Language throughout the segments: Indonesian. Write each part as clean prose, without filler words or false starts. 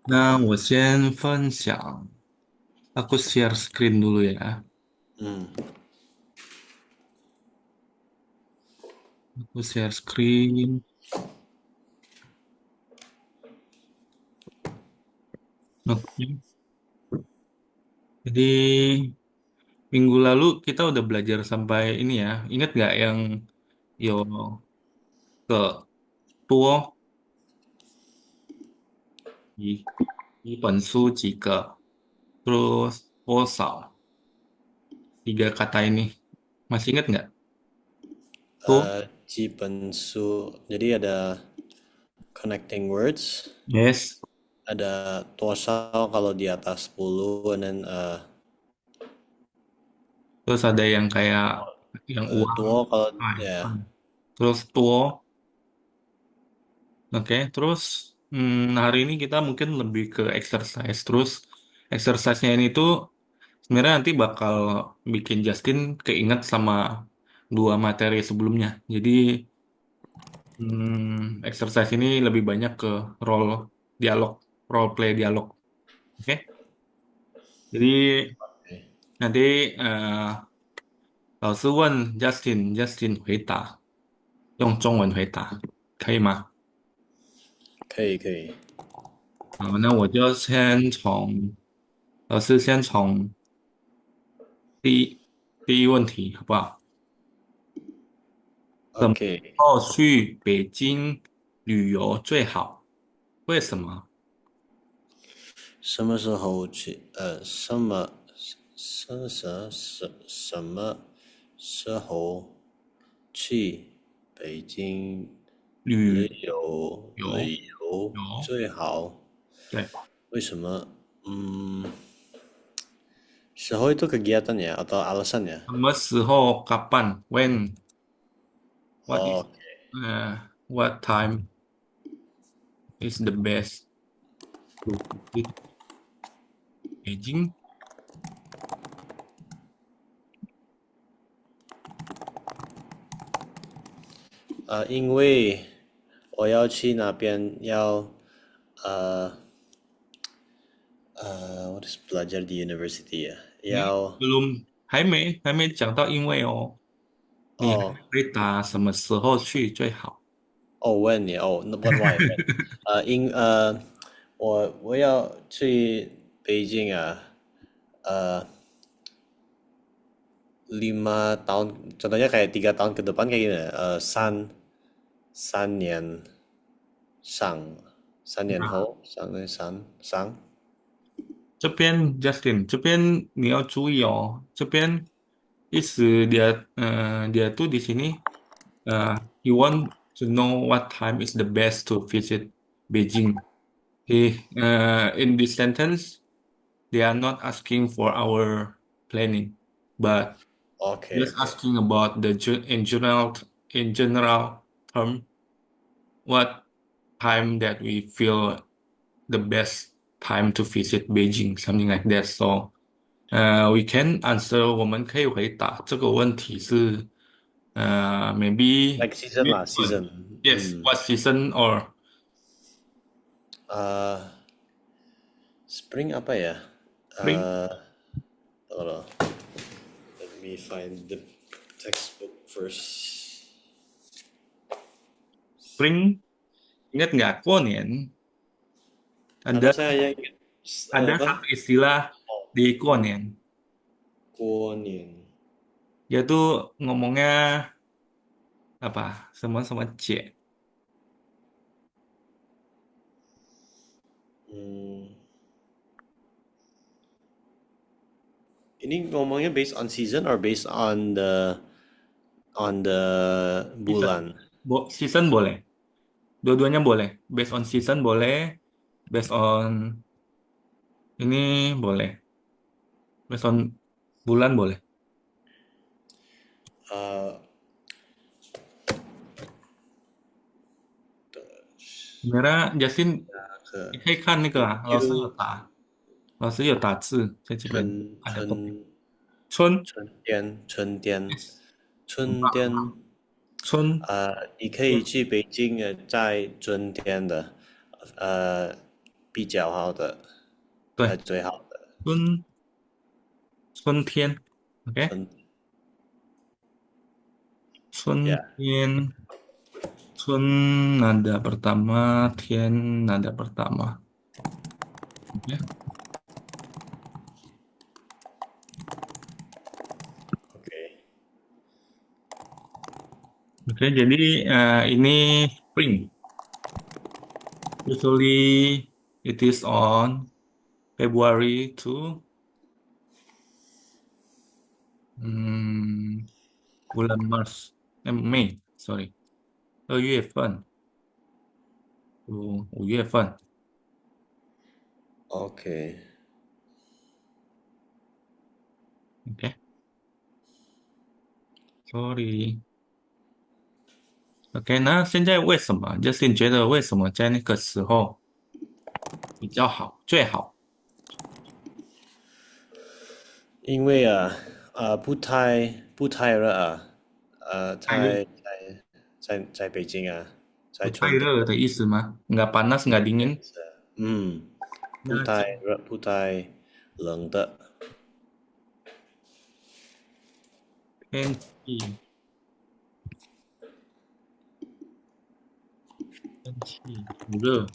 Nah, 我分享. Aku share screen dulu ya. 嗯 Aku share screen. Oke. Jadi minggu lalu kita udah belajar sampai ini ya. Ingat nggak yang yo ke 多一本书几个 terus 多少 tiga kata ini masih ingat nggak tuh? 基本书 jadi ada connecting words, Yes. ada total kalau di atas 10, and then Terus ada yang kayak yang uang. duo kalau Ah, ya. terus tuh. Oke, terus hari ini kita mungkin lebih ke exercise. Terus exercise-nya ini tuh sebenarnya nanti bakal bikin Justin keinget sama dua materi sebelumnya. Jadi exercise ini lebih banyak ke role dialog, role play dialog. Oke, jadi nanti 老师问 Justin 回答，用中文回答，可以吗？可以可以。好，那我就老师先从第一第一问题，好不好？什么时 OK，候去北京旅游最好？为什么？什么时候去？什么时候去北京旅旅旅游游游，最好？对，为什么？嗯，时候itu kegiatan ya atau alasan ya? 什么时候？kapan？When？What is？Oh, what time is the best to visit Beijing？因为我要去那边呃我 is belajar di university ya. 哦belum，还没讲到，因为哦，你还回答什么时候去最好？问你那 what why 问？我要去北京啊，呃 5 tahun, contohnya kayak 3 tahun ke depan kayak gini, 三年上3年后三这边 Justin 这边你要注意哦，这边意思dia tuh di sini he want to know what time is the best to visit Beijing. In this sentence they are not asking for our planning, but Oke just oke. asking about in general term what time that we feel the best time to visit Beijing, something like that. So we can answer 我们可以回答这个问题是 Like season lah, which season. one? Yes, what season or Uh, Spring apa ya? spring? Uh, Tunggu, let me find the textbook first. Spring, ingat nggak 过年 Karena ada saya hanya ingat ada apa? satu istilah Oh, di 过年 Kuonin. dia tuh ngomongnya apa sama C. Hmm, ini ngomongnya based on season or based on the Season. bulan? Season boleh, dua-duanya boleh, based on season boleh, based on ini boleh, based on bulan boleh. Uh, Sebenarnya Justin 可你可以看那个啊，老师有打字在这边，ada 春 topik 春 春天，yes 春天，春你可以去北京，在春天的，比较好的，还对，最好的春天，OK，春春，yeah，天，春nada pertama, tian nada pertama, oke, oke. oke. Jadi ini spring. Usually it is on February to hmm, bulan Mars, Mei, sorry, 2月份 to 5月份 OK，，OK。Sorry。OK，那现在为什么？就是你觉得为什么在那个时候比较好，最好？因为不太热啊，太热，在北京啊，不在春天太热的意思吗？Nggak panas, nggak dingin？嗯，不那太热，不太冷的，天气天气不热，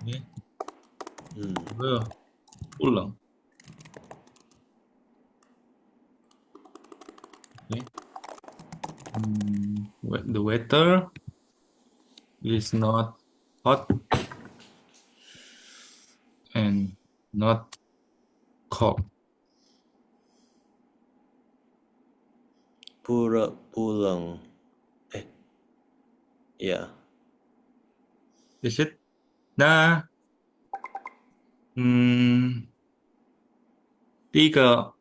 诶，嗯不热不冷，诶，the weather is not hot and not cold。不热不冷，哎，yeah，Is it？那嗯，第一个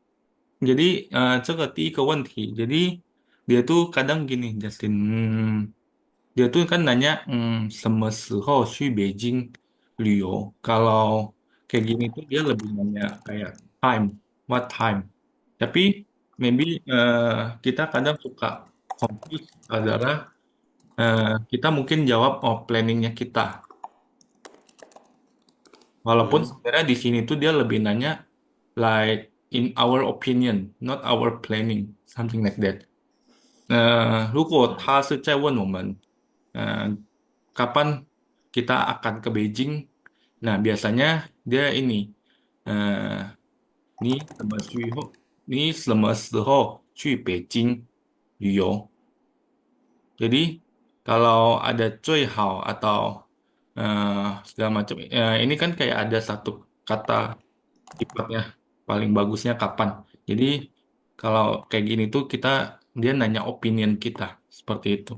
jadi这个第一个问题，jadi dia tuh kadang gini, Justin, dia tuh kan nanya, 什么时候去北京旅游? Kalau kayak gini tuh dia lebih nanya kayak time, what time. Tapi maybe kita kadang suka confuse adalah kita mungkin jawab oh planningnya kita. Walaupun嗯 sebenarnya di sini tuh dia lebih nanya like in our opinion, not our planning, something like that. 如果他是在问我们，kapan kita akan ke Beijing? Nah, biasanya dia ini, 你什么时候去北京旅游？jadi kalau ada 最好 atau segala macam, ini kan kayak ada satu kata sifatnya paling bagusnya kapan. Jadi kalau kayak gini tuh dia nanya opinion kita seperti itu.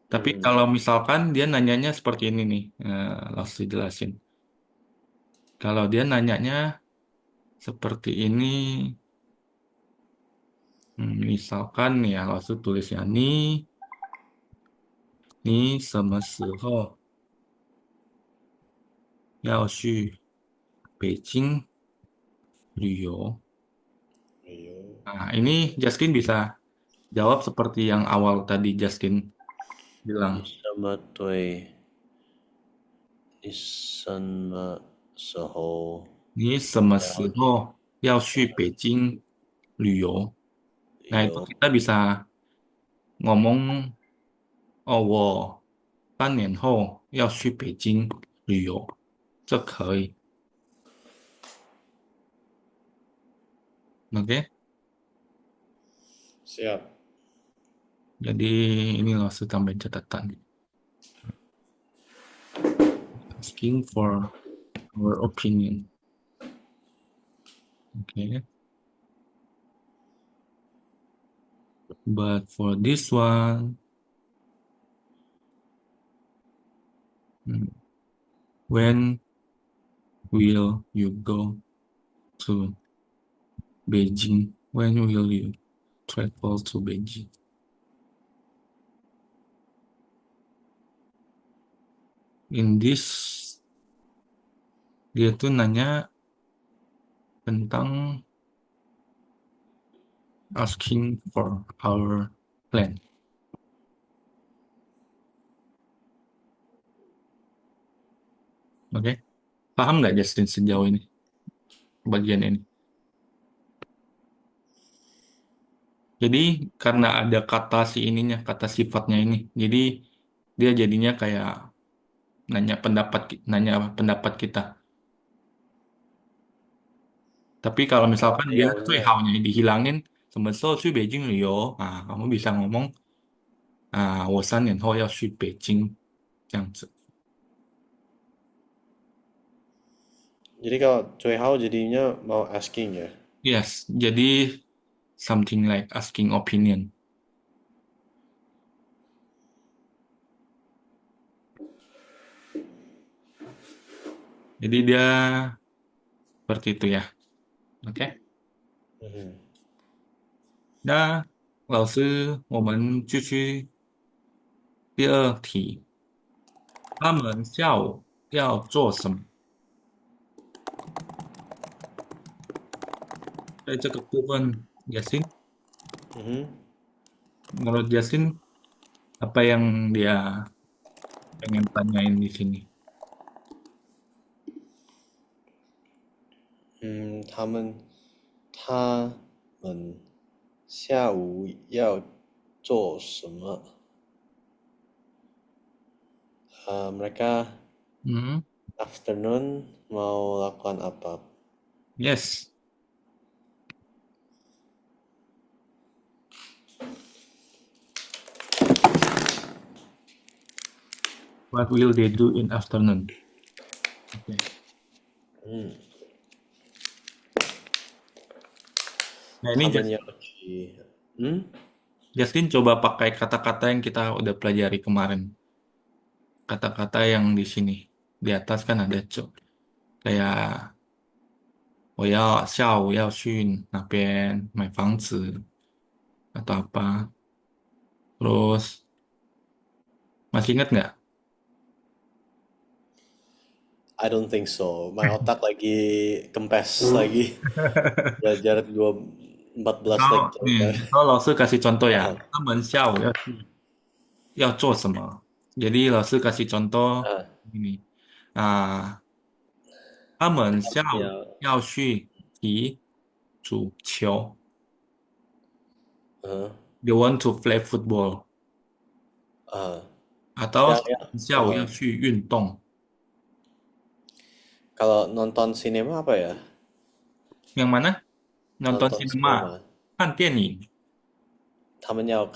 Tapi 嗯 kalau misalkan dia nanyanya seperti ini nih, langsung dijelasin. Kalau dia nanyanya seperti ini, misalkan ya langsung tulisnya ni 什么时候要去北京旅游？旅游，Nah, ini Justin bisa jawab seperti yang awal tadi Justin bilang. 你什么时候你什么时候要去北京旅游？Nah, itu 旅游？kita bisa ngomong, oh, 我3年后要去北京旅游，这可以。Oke, Siap. jadi ini langsung tambahin catatan. Asking for our opinion. Okay, but for this one, hmm, when will you go to Beijing? When will you travel to Beijing? In this, dia tuh nanya tentang asking for our plan. Oke, paham nggak Justin sejauh ini bagian ini? Jadi karena ada kata si ininya, kata sifatnya ini, jadi dia jadinya kayak nanya pendapat kita. Tapi kalau misalkan dia cuy 有呢，hao-nya dihilangin, 什么时候去北京旅游? Nah, kamu bisa ngomong, 我3年后要去北京这样子。jadi kalau cuy hao jadinya mau asking ya. Yes, jadi something like asking opinion. Jadi dia seperti itu ya. Oke. 嗯哼，那老师，我们继续第二题。他们下午要做什么？在这个部分，Yasin, 嗯哼，menurut Yasin, apa yang dia pengen tanyain di sini? 嗯，他们下午要做什么？mereka Hmm, afternoon mau lakukan apa? yes. What will they do in afternoon? Oke. 嗯，Nah ini 他们要去，嗯 Justin coba pakai kata-kata yang kita udah pelajari kemarin. Kata-kata yang di sini. Di atas kan ada cok. Kayak 我要下午要去那边买房子 atau apa. Terus masih ingat nggak? I don't think so. My otak lagi kempes lagi. Belajar 14 Kalau lecture nih, kan. kalau 老师 kasih contoh ya, Ah, 他们下午要做什么？jadi 老师 kasih contoh ah, ini. Ah, 他们下午要去踢足球。uh, They want to play football. ah. Atau Ya, ah. 下午要去运动。Kalau nonton sinema apa ya? Yang mana? Nonton Nonton sinema, sinema. 看电影。他们要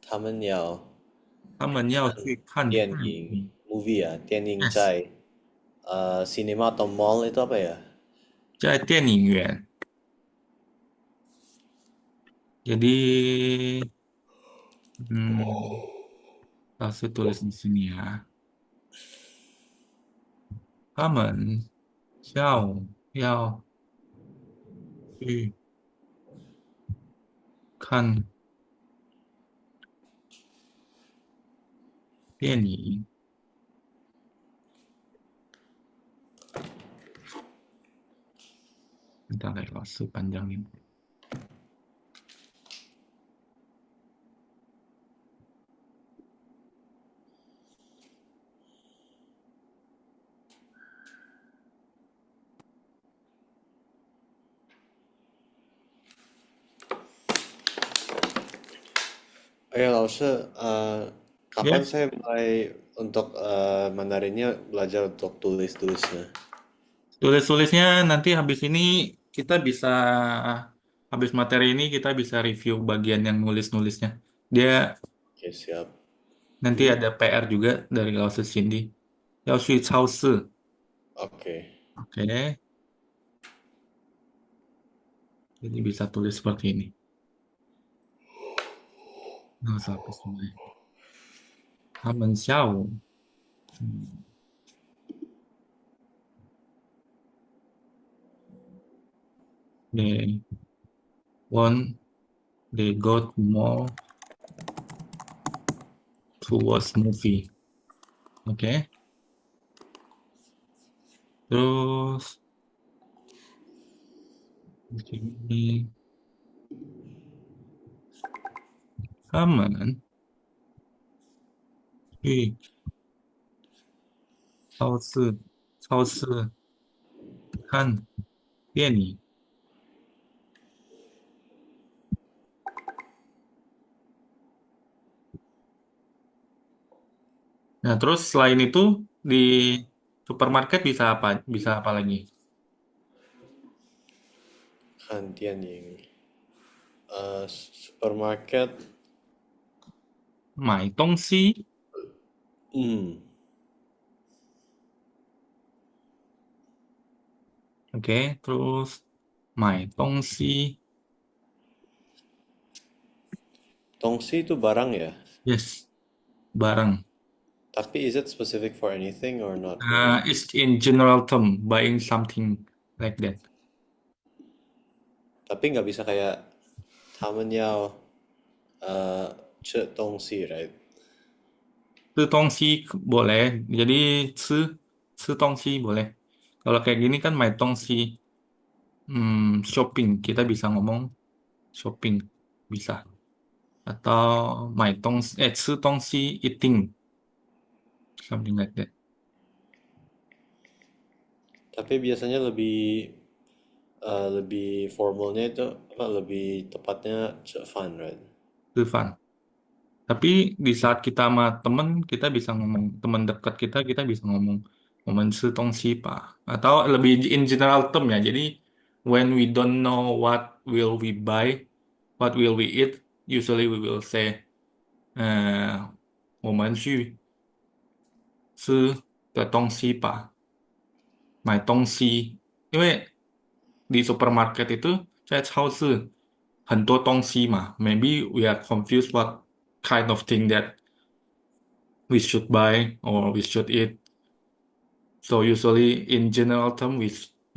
他们要去看电影。电影 movie 啊，电影 Yes，在cinema atau mall itu apa ya? 在电影院。Jadi, hmm, 老师 tulis di sini ya. 他们下午要去看电影。Bentar, 老师 panjangin. Oh ya, 老师, kapan Ya, saya mulai untuk Mandarinnya belajar untuk tulis-tulisnya? tulis-tulisnya nanti habis ini kita bisa, habis materi ini kita bisa review bagian yang nulis-nulisnya. Dia Oke, siap. nanti ada PR juga dari 老师 Cindy. 要去超市. Oke. Oke, jadi bisa tulis seperti ini. Nggak usah hapus semua ya. 他们下午，they want they go to mall to watch movie. Oke, terus di sini 他们去超市超市看电影。Nah, terus selain itu di supermarket bisa apa? Bisa apa lagi? 看电影，supermarket，买东西。嗯，Oke, terus 买东西。东西itu barang ya. Yes, barang. Tapi is it specific for anything or not really? It's in general term, buying something like that. Tapi nggak bisa kayak 他们要吃东西 right? 吃东西 boleh, jadi 吃东西 boleh. Kalau kayak gini kan 买东西, shopping, kita bisa ngomong shopping, bisa. Atau 吃东西 eating, something like that. Tapi biasanya lebih formalnya itu apa lebih tepatnya 吃饭 right? 吃饭. Tapi di saat kita sama temen, kita bisa ngomong, teman dekat kita bisa ngomong, 我们吃东西吧. Atau lebih in general term ya. Jadi, when we don't know what will we buy, what will we eat, usually we will say, 我们去吃个东西吧, 买东西. 因为di supermarket itu, 在超市很多东西嘛. Maybe we are confused what kind of thing that we should buy or we should eat. So usually in general term,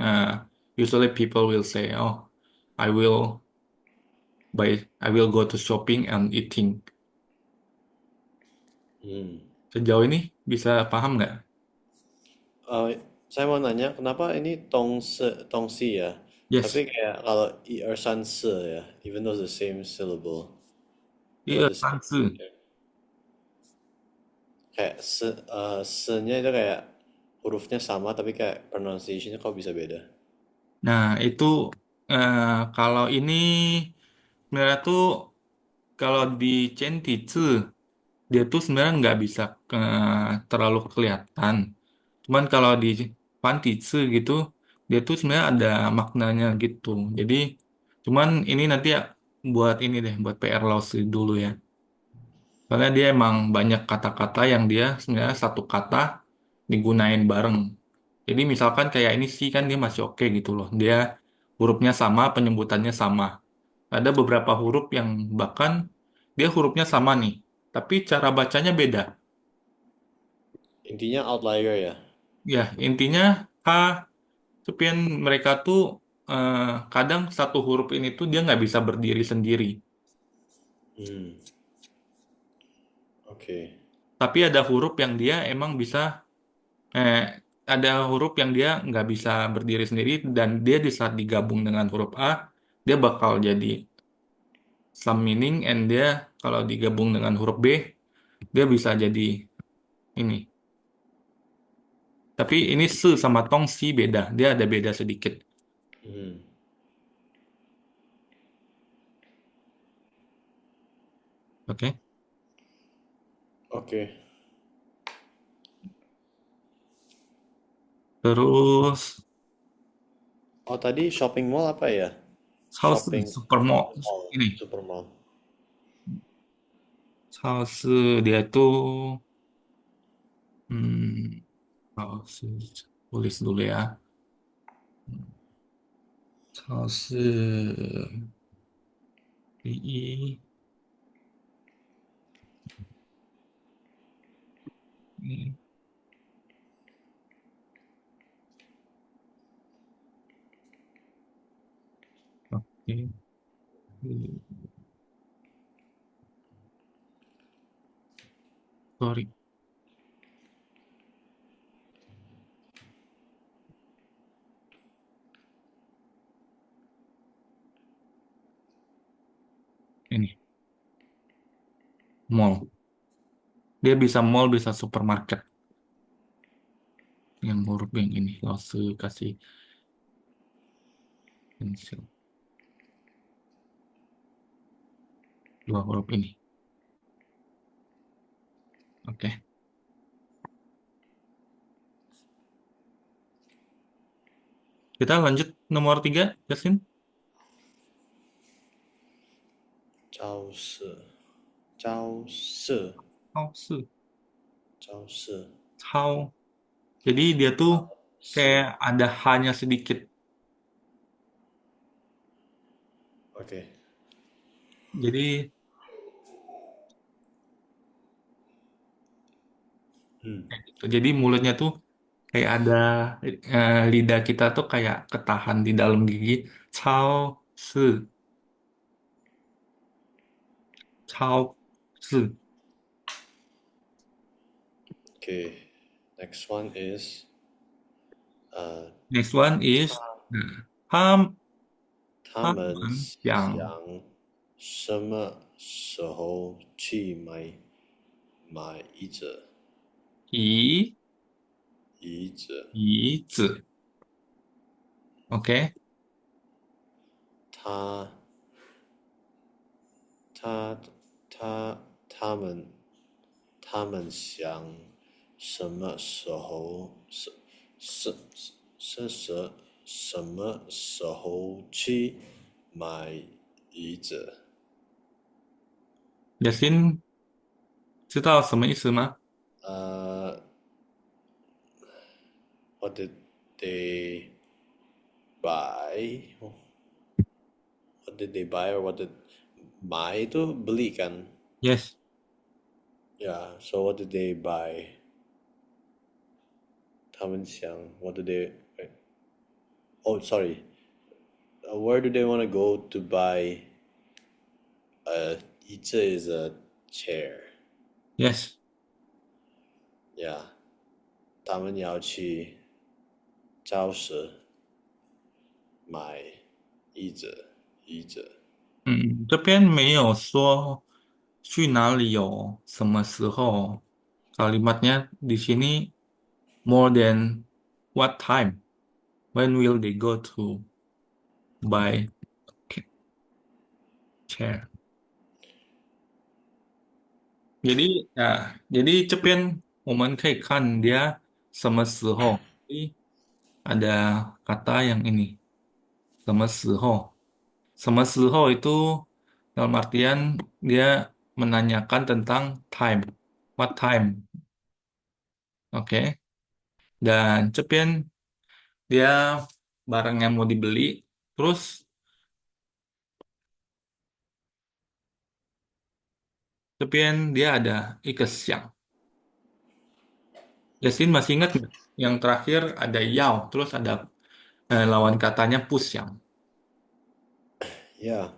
uh, usually people will say, "Oh, I will I will go to shopping and eating." Hmm. Sejauh ini bisa paham nggak? Eh, saya mau nanya, kenapa ini tongsi ya? Tapi Yes, kayak kalau i er san se ya, even though it's the same syllable, 一 or 二 the 三 same 四。letter. Kayak se-nya itu kayak hurufnya sama tapi kayak pronunciation-nya kok bisa beda? Nah, itu eh, kalau ini sebenarnya tuh kalau di Centizi dia tuh sebenarnya nggak bisa terlalu kelihatan. Cuman kalau di Pantitsu gitu, dia tuh sebenarnya ada maknanya gitu. Jadi, cuman ini nanti ya buat ini deh, buat PR Lause dulu ya. Soalnya dia emang banyak kata-kata yang dia sebenarnya satu kata digunain bareng. Jadi misalkan kayak ini sih kan dia masih oke gitu loh. Dia hurufnya sama, penyebutannya sama. Ada beberapa huruf yang bahkan dia hurufnya sama nih, tapi cara bacanya beda. Intinya outlier ya. Ya, intinya H, Cepian mereka tuh eh, kadang satu huruf ini tuh dia nggak bisa berdiri sendiri. Hmm, oke. Tapi ada huruf yang dia emang bisa, eh, ada huruf yang dia nggak bisa berdiri sendiri dan dia di saat digabung dengan huruf A, dia bakal jadi some meaning and dia kalau digabung dengan huruf B, dia bisa jadi ini. Tapi ini se sama tong si beda, dia ada beda sedikit. Hmm, Oke. oke. Terus Oh, tadi shopping mall apa ya? saus Shopping supermall mall, ini. super mall. Saus dia tuh Hmm, tulis dulu ya. 超市第一，嗯，oke, sorry, ini mall. Dia bisa mall, bisa supermarket. yang huruf yang ini. Laosu kasih pensil. Dua huruf ini. Oke. Kita lanjut nomor 3, Justin. 招式，招式，Laosu. 招式 How. Jadi dia tuh kayak 是 ada hanya sedikit.，OK，Jadi 嗯 gitu. Jadi mulutnya tuh kayak ada lidah kita tuh kayak ketahan di dalam gigi. Cao si, cao si. ，OK。Next one is 呃，Next one is 他他他们们想想什么时候去买移椅子？椅子，OK，他他他们想什么时候是是什么时候去买椅子Justin 知道什么意思吗？what did they buy? What did they buy or what did buy itu beli kan?？Yes, Yeah, so what did they buy? 他们想 what did they wait, oh sorry, where do they want to go to buy椅子 is a chair. yes，Yeah, 他们要去超市买椅子。这边没有说去哪里有什么时候，kalimatnya di sini more than what time, when will they go to buy chair. Jadi ya, jadi Cepin 我们可以看dia 什么时候. Ada kata yang ini, 什么时候 itu dalam artian dia menanyakan tentang time, what time, oke. Dan Cepin dia barang yang mau dibeli, terus Cepin dia ada ikesyang. Yasin masih ingat nggak? Yang terakhir ada yao, terus ada lawan katanya pusyang. Ya,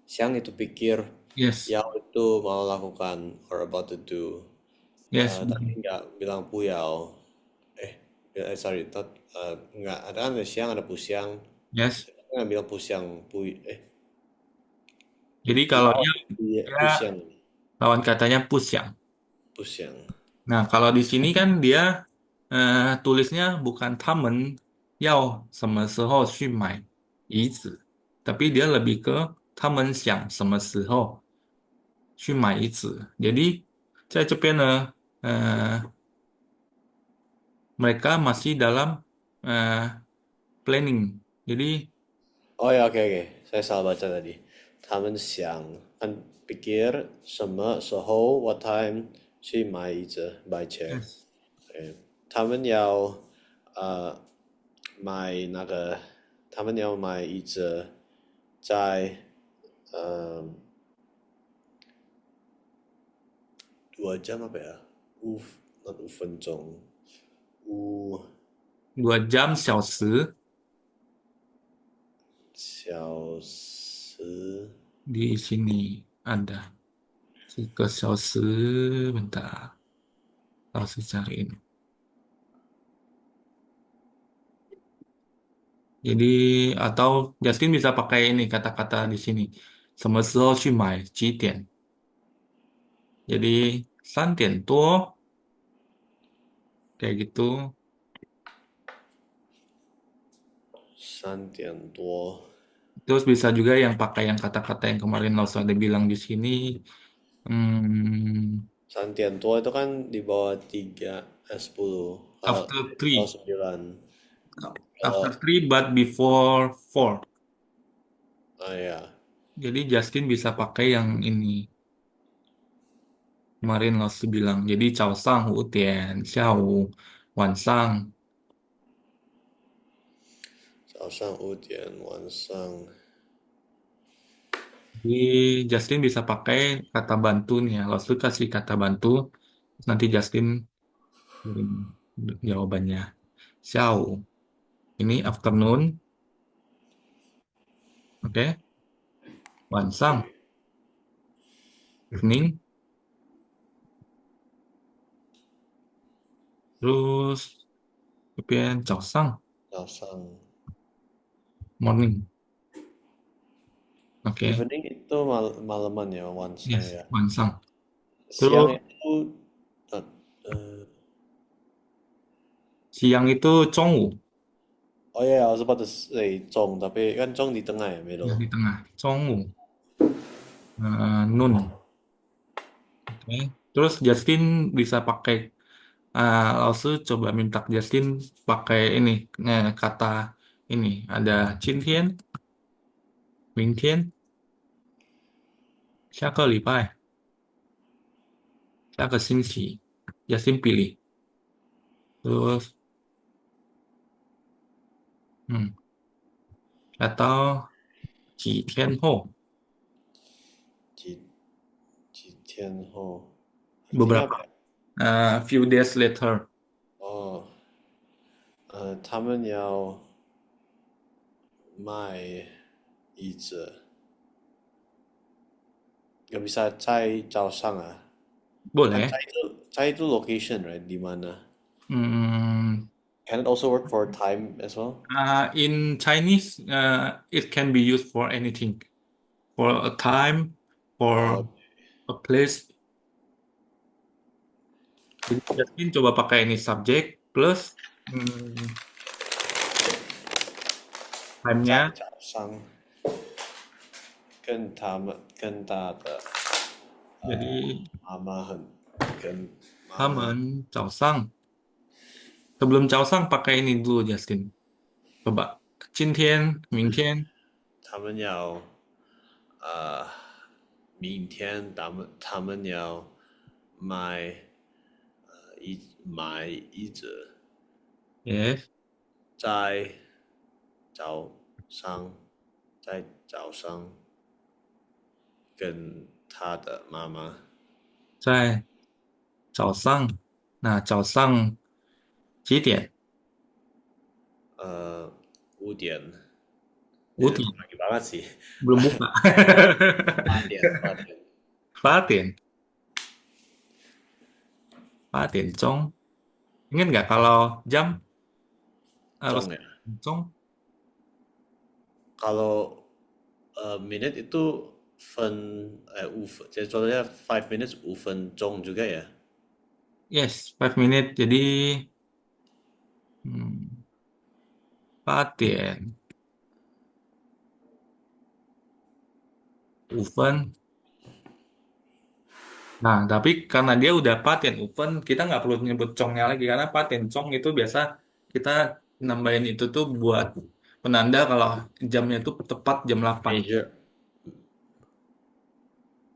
siang itu pikir Yes, Yao itu mau lakukan or about to do. yes, Tapi nggak bilang puyao. Sorry, nggak ada kan ada siang ada pusiang. yes. Nggak bilang pusiang Jadi kalau Yao iya, dia pusiang lawan katanya pusyang. pusiang. Nah, kalau di sini kan dia tulisnya bukan tamen yao 什么时候去买椅子, tapi dia lebih ke 他们想什么时候去买椅子. Jadi 在这边呢, mereka masih dalam eh, planning. Jadi Oh ya, oke oke, saya salah baca tadi. 他们想 kan pikir 什么时候 what time 去买椅子 buy chair。yes, 他们要买他们要买椅子在呃 2 jam apa ya? 5分钟，五 2 jam 小时 小时。di sini ada 3 小时 bentar, harus cariin. Jadi atau Justin bisa pakai ini kata-kata di sini. 什么时候去买几点? Jadi 3点多 kayak gitu. 3点多。Terus bisa juga yang pakai yang kata-kata yang kemarin Lause ada bilang di sini. Hmm, 3点多 itu kan di bawah 3, 10. after Kalau three, 9. after Kalau, three but before four. ya. Jadi Justin bisa pakai yang ini. Kemarin Lause bilang. Jadi Chao Sang, Wu Tian, Xiao, Wan Sang. 早上5点，晚上。Jadi Justin bisa pakai kata bantu nih ya. Lause kasih kata bantu. Terus nanti Justin kirim jawabannya. Xiao. Ini afternoon. Oke. Wan Sang. Evening. Terus kemudian Chao Sang. 早上 Morning. Oke. evening itu malaman ya, wansang Yes. ya. Wan Sang. Siang Terus itu eh, eh, siang itu Chongwu. oh ya, I was about to say Zhong, tapi kan Zhong di tengah ya, Ya, middle. di tengah. Chongwu. Noon. Oke. Terus Justin bisa pakai Lause coba minta Justin pakai ini kata ini ada 今天, 明天, 下个礼拜, 下个星期. Justin pilih. Terus hmm, atau 几天后, Ji, Jitianho. Artinya beberapa apa ya? few days later. 哦，他们要卖椅子，nggak bisa cai cao sang ah. Kan Boleh. cai itu location right, di mana? Hmm, Can it also work for time as well? in Chinese, it can be used for anything, for a time, for Oh, a place. Jadi Justin coba pakai ini subjek plus cai time-nya. cao sang 跟他的Jadi 妈妈跟妈妈，Hamen, Chaosang. Sebelum Chaosang pakai ini dulu Justin. Coba. 今天, 明天. 他们要呃明天他们要买买椅子，Yes. 在早上在早上跟他的妈妈在早上. Nah, 早上几点? 5点，5点. pagi banget sih. Belum buka. 8点8点. 8点钟. Ingat nggak kalau jam harus钟ya. jong? Kalau minute itu 5分，jadi contohnya 5 minutes 5分钟juga ya. Yes, 5 minute. Jadi 嗯8点5分. Nah, tapi karena dia udah paten oven, kita nggak perlu nyebut congnya lagi karena paten cong itu biasa kita nambahin itu tuh buat penanda kalau jamnya itu tepat jam 8. Major.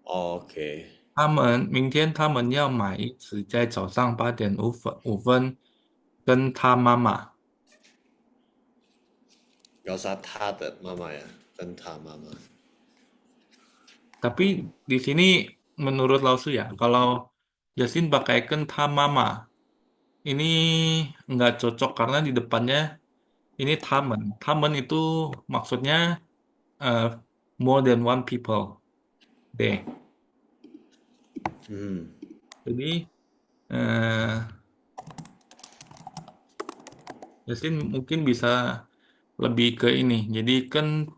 Oke. 他们明天要买一只在早上8点5分跟要杀他的妈妈呀，跟他妈妈。Tapi di sini menurut Lausu ya, kalau Yasin pakaikan tamama, ini nggak cocok karena di depannya ini tamen. Tamen itu maksudnya uh, more than one people deh. Hmm. Jadi eh Yasin mungkin bisa lebih ke ini. Jadi kan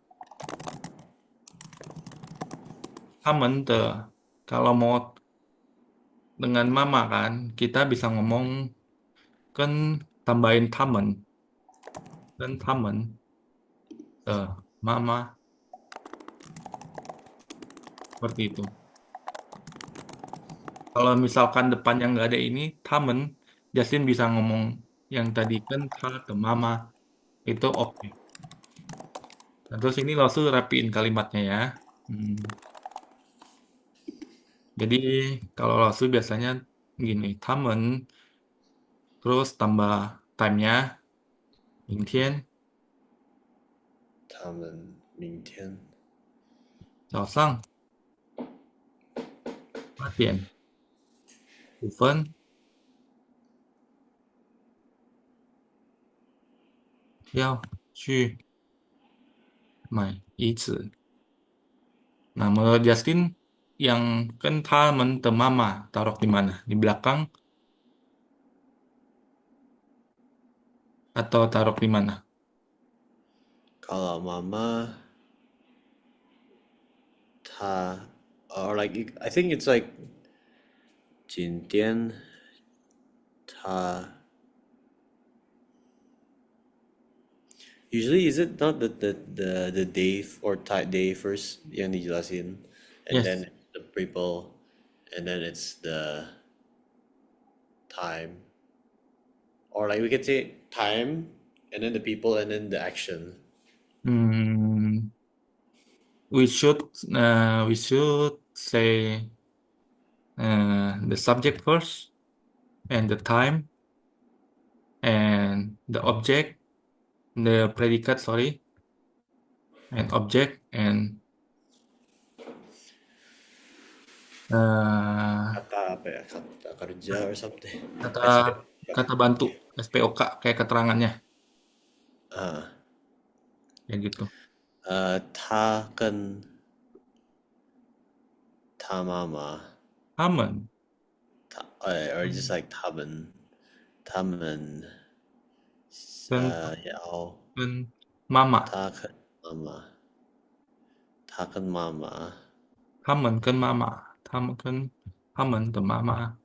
tamen tuh kalau mau dengan mama kan kita bisa ngomong kan tambahin tamen kan tamen. mama, seperti itu. Kalau misalkan depannya nggak ada ini, tamen, Justin bisa ngomong yang tadi kan ta ke mama, itu oke. Nah, terus ini langsung rapiin kalimatnya ya. Hmm, jadi kalau langsung biasanya gini, tamen, terus tambah time-nya, 明天他们明天早上8点5分要去买椅子。Nah, menurut Justin, yang kan taman mama taruh di mana? Di belakang atau taruh di mana? kalau mama 她 or like I think it's like 今天她 usually is it not the day or day first yang dijelasin and Yes. then the people and then it's the time or like we could say time and then the people and then the action. Hmm, we should say the subject first and the time and the object, the predicate, sorry, and object and uh, Kata apa ya? Kata kerja or something. kata SPK. kata bantu SPOK kayak keterangannya Ah, kayak gitu. 他跟他妈妈，Taman or just like 他们跟要跟妈妈，他跟妈妈，他跟妈妈，他们跟妈妈，他们跟他们的妈妈。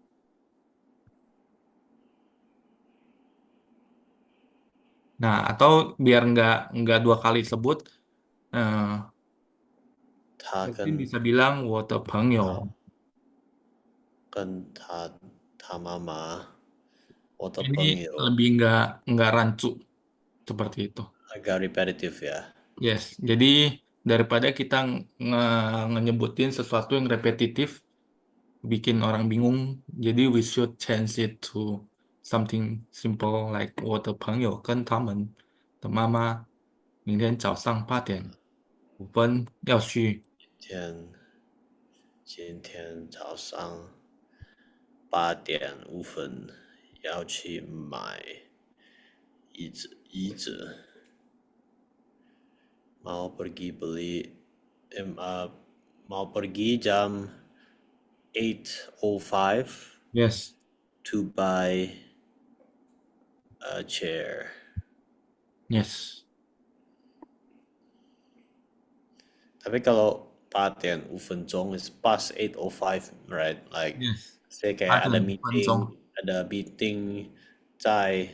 Nah, atau biar nggak dua kali sebut, eh, mungkin 他跟 bisa bilang 我的朋友。跟他妈妈，我的 Ini 朋友 lebih nggak rancu seperti itu. agak repetitif ya. Yes, jadi daripada kita ngesebutin sesuatu yang repetitif, bikin orang bingung, jadi we should change it to something simple like 我的朋友跟他们的妈妈明天早上8点5分要去。天今天早上8点5分要去买椅子，mau pergi beli mau pergi jam 8:05 Yes, to buy a chair. yes, Tapi kalau 8:05 is past 8:05, right? Like, yes. say kayak 8点5分钟。ada meeting 在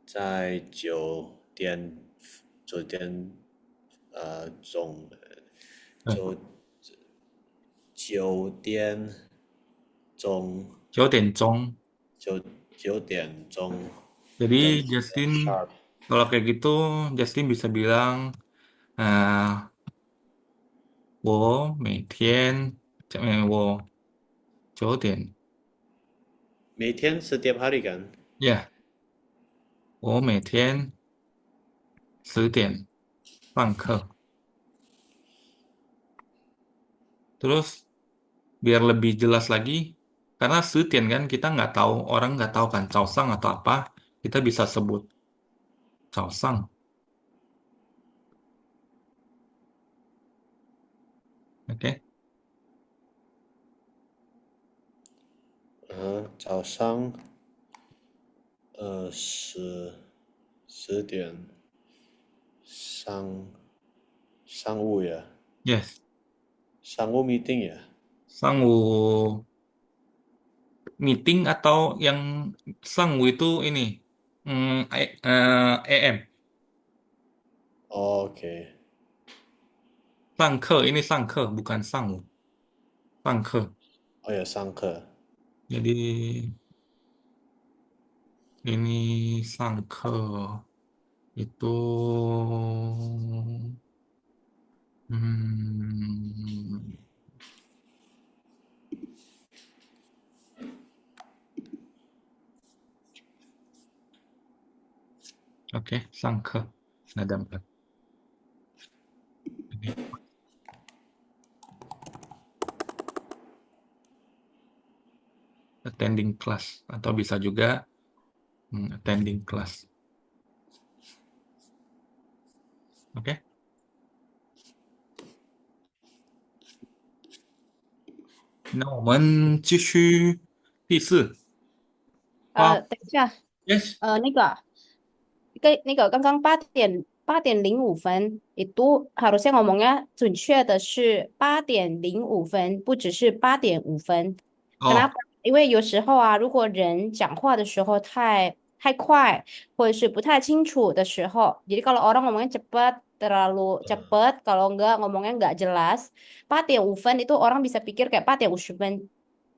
在9点钟对，九9点钟9点钟。九9点钟 Jadi jam Justin, 9 sharp. kalau kayak gitu, Justin bisa bilang, eh, 我9点，每天 setiap hari kan? 呀，我每天10点上课。Terus biar lebih jelas lagi, karena 10点kan kita nggak tahu, orang nggak tahu kan causang atau apa, kita bisa sebut causang, oke? 早上10点上商务呀，Yes, 商务 meeting 呀，sanggu meeting atau yang sanggu itu ini, AM. OK，上课 ini 上课 bukan 上午，上课。哦，有上课。Jadi ini 上课itu hmm, oke 上课 ada 4. Ini attending class atau bisa juga attending class. Oke. 那我们继续第四花等一下， yes 刚刚8:05 itu harusnya ngomongnya 准确的是8:05，不只是8:05。哦 Kenapa？因为有时候啊，如果人讲话的时候太快，或者是不太清楚的时候，jadi kalau orang ngomongnya cepat, terlalu cepat, kalau enggak ngomongnya enggak jelas, 8:05 itu orang bisa pikir kayak 8:50，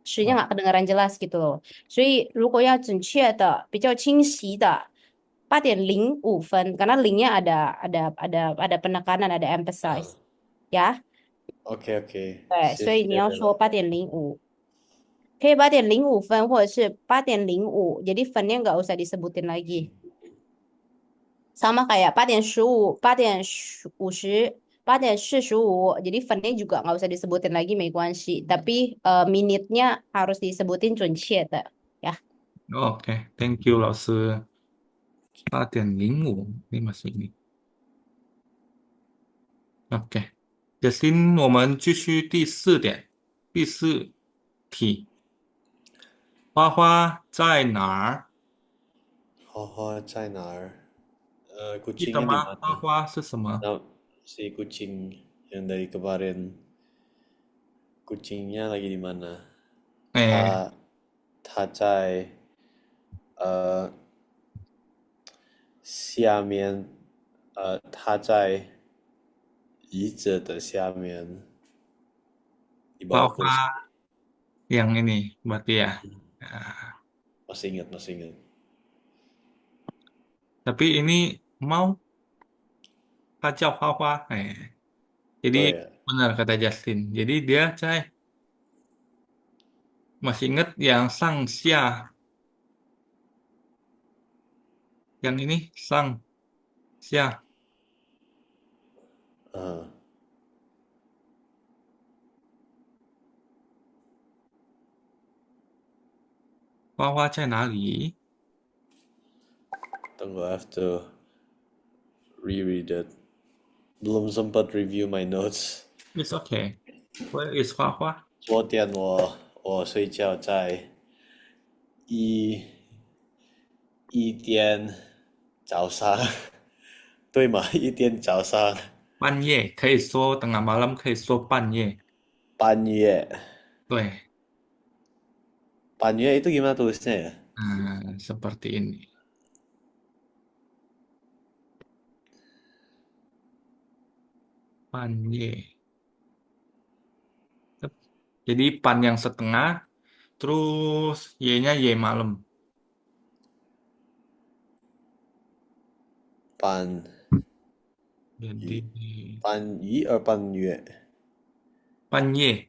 时间 哦 nggak kedengaran jelas gitu loh。所以如果要准确的、比较清晰的8:05，karena linknya ada penekanan, ada emphasize 呀，OK OK，对，谢谢所以你要说了。8:05，可以8:05，或者是8:05，jadi funnya nggak usah disebutin lagi. Sama kayak 8:15, 8:50, 8:45, jadi funnya juga nggak usah disebutin lagi, 没关系. Tapi minitnya harus disebutin 准确的ya. oke thank you 老师8:05 ini masih ini OK Justin 我们继续第四点第四题花花在哪儿花花在哪儿记得 kucingnya di 吗花 mana？ 花是什么 Nah, si kucing yang dari kemarin, kucingnya lagi di mana? 哎它在下面，它在椅子的下面。di 花 bawah 花 kursi. yang ini berarti ya. Nah, Masih ingat, masih ingat. tapi ini mau 他叫花花jadi 对啊，benar kata Justin jadi dia cai masih ingat yang sang xia yang ini sang xia 嗯，花花在哪里 tunggu, I have to reread it. Belum sempat review my notes. it's okay where is 花花昨天我睡觉在一一点早上，对吗？1点早上，半夜可以说 tengah malam 可以说半夜半夜，对半夜itu gimana tulisnya ya? seperti ini 半夜 jadi pan yang setengah terus y-nya y malam 半 jadi 半夜 or 半月？半夜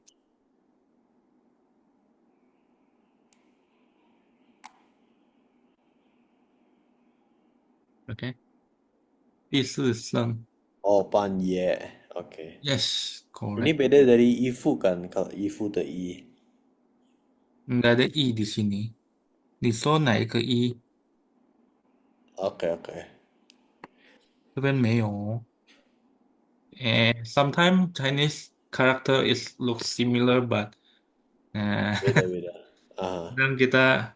OK 第四声 Oh, 半夜。Oke. yes Ini correct beda dari Ifu kan? Kalau Ifu the I. nggak ada i di sini 你说哪一个一？Oke, oke. 这边没有哦。And sometimes Chinese character is look similar but Beda-beda. Ah, kadang kita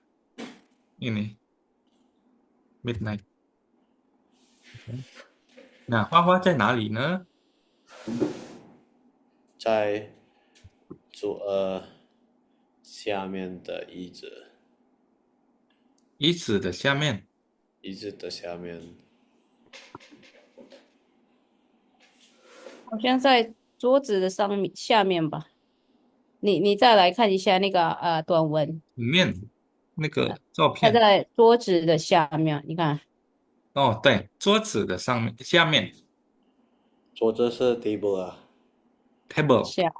ini midnight. Nah, 花花在哪里呢？在下面的椅子，椅子的下面。椅子的下面。好像在桌子的下面吧。你再来看一下那个短文，里面那个照它片。在桌子的下面，你看哦，对，桌子的上面下面 桌子是 table 啊，table。下。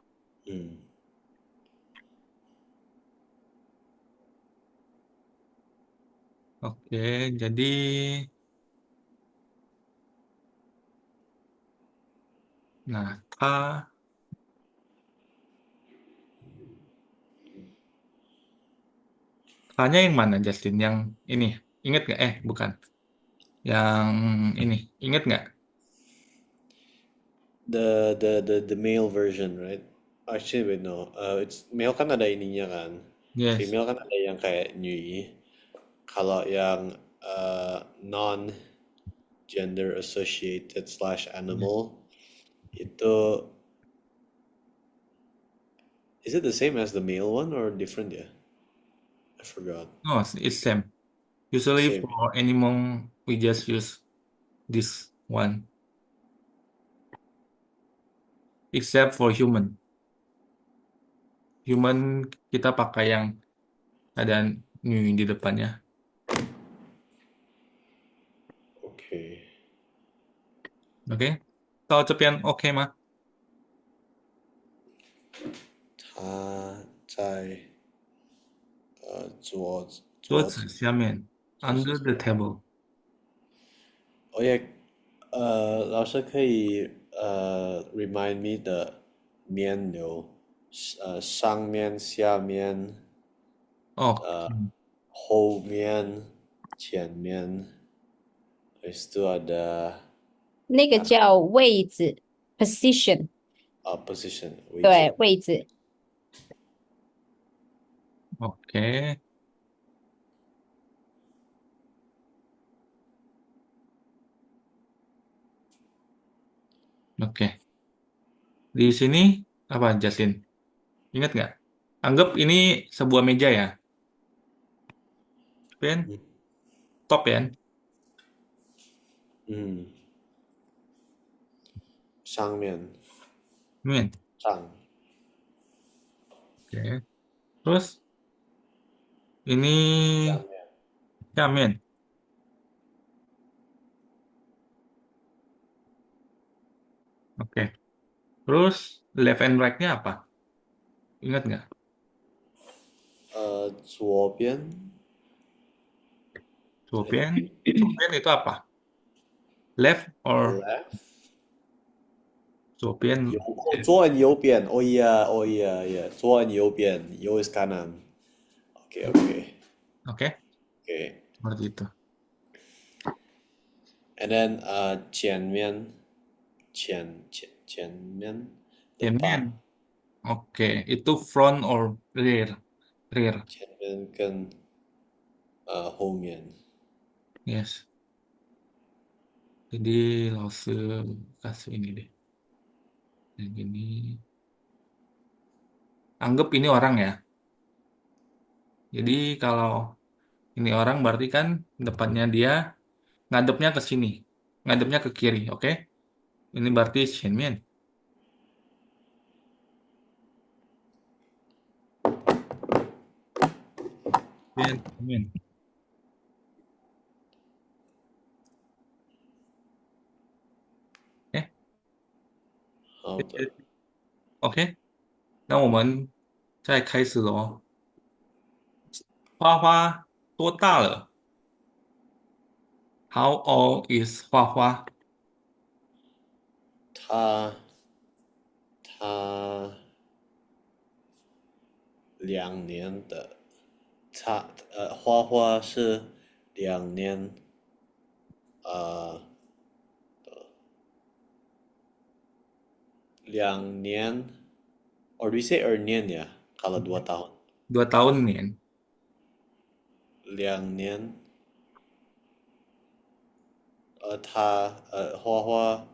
嗯，Oke, jadi nah K-nya yang mana Justin? Yang ini inget nggak? Bukan. Yang ini inget nggak? The male version, right? Actually, wait, no. It's male kan ada ininya kan. Yes. Female kan ada yang kayak Nui. Kalau yang non gender associated slash Yes. animal itu, is it the same as the male one or different? Yeah, I forgot. Oh, it's same. Usually Same. for animal we just use this one, except for human. Human kita pakai yang ada new di depannya. Okay. Oke? 到这边 OK 吗？他在桌桌桌子子下面桌子 under the table。哦也老师可以remind me 的面有上面、下面、哦，后面、前面，habis itu ada 那个叫位置 position，position 位对，置。位置。oke. Oke. Di sini apa Justin? Ingat nggak? Anggap ini sebuah meja ya, Ben? 嗯 Top ya? 嗯，上面 Men. 上 Oke. Terus ini 下面 men. Oke. Terus left and right-nya apa? Ingat nggak? 左边 左边itu apa? Left or left 左边? 左 and 右边，oh yeah oh yeah yeah 左 and 右边右 is kanan oke oke Oke, oke seperti itu. and then 前面 Men. depan Oke, itu front or rear? Rear. 前面跟后面 Yes. Jadi langsung kasih ini deh. Yang ini. Anggap ini orang ya. Jadi kalau ini orang berarti kan depannya dia ngadepnya ke sini. Ngadepnya ke kiri, oke? Ini berarti Shenmian. Shenmian. 哎好的，OK，那我们再开始喽。花花多大了？How old is 花花？他2年的花花是2年呃2年or do we say 2年ya kalau 2 tahun 2 tahun nih. 2年花花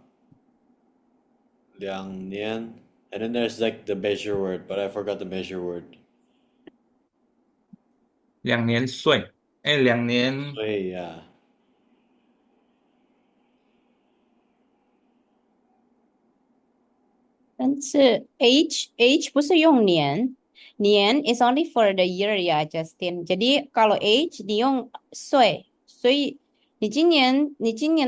2年 and then there's like the measure word but I forgot the measure word 2年岁。哎，2年所以呀、但是 H 不是用年，年 is only for the year ya Justin. Jadi kalau age 你用岁，所以你今年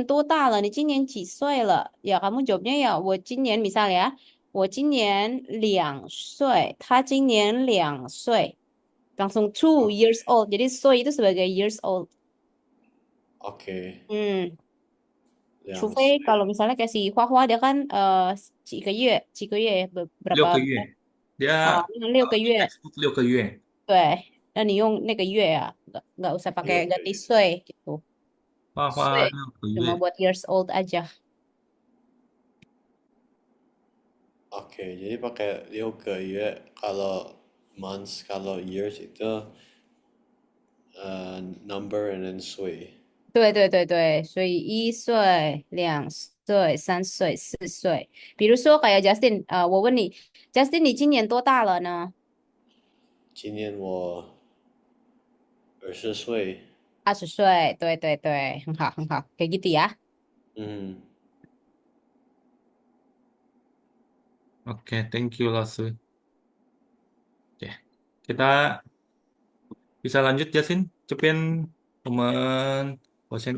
多大了？你今年几岁了？Ya kamu jawabnya ya 我今年 misalnya 我今年2岁，他今年2岁，langsung 2 years old. Jadi 岁 itu sebagai years old. OK，除2非kalau 岁， misalnya kayak si Hua dia kan 几个月 6 berapa 个月。Dia 6个月， textbook 6 个月。对，那你用那个月啊，nggak usah pakai 6 ganti 个月。岁gitu. 花花岁6个 cuma 月。 buat years old aja. Oke, jadi pakai 6 个月. Kalau months, kalau years itu number and then 岁。对对对对，所以1岁、2岁、3岁、4岁。比如说kayak Justin，我问你，Justin，你今年多大了呢？今年我20岁。20岁，对对对，很好很好，kayak gitu ya. Hmm, Oke, thank you 老师。Oke, kita bisa lanjut ya, Sin. 这边我们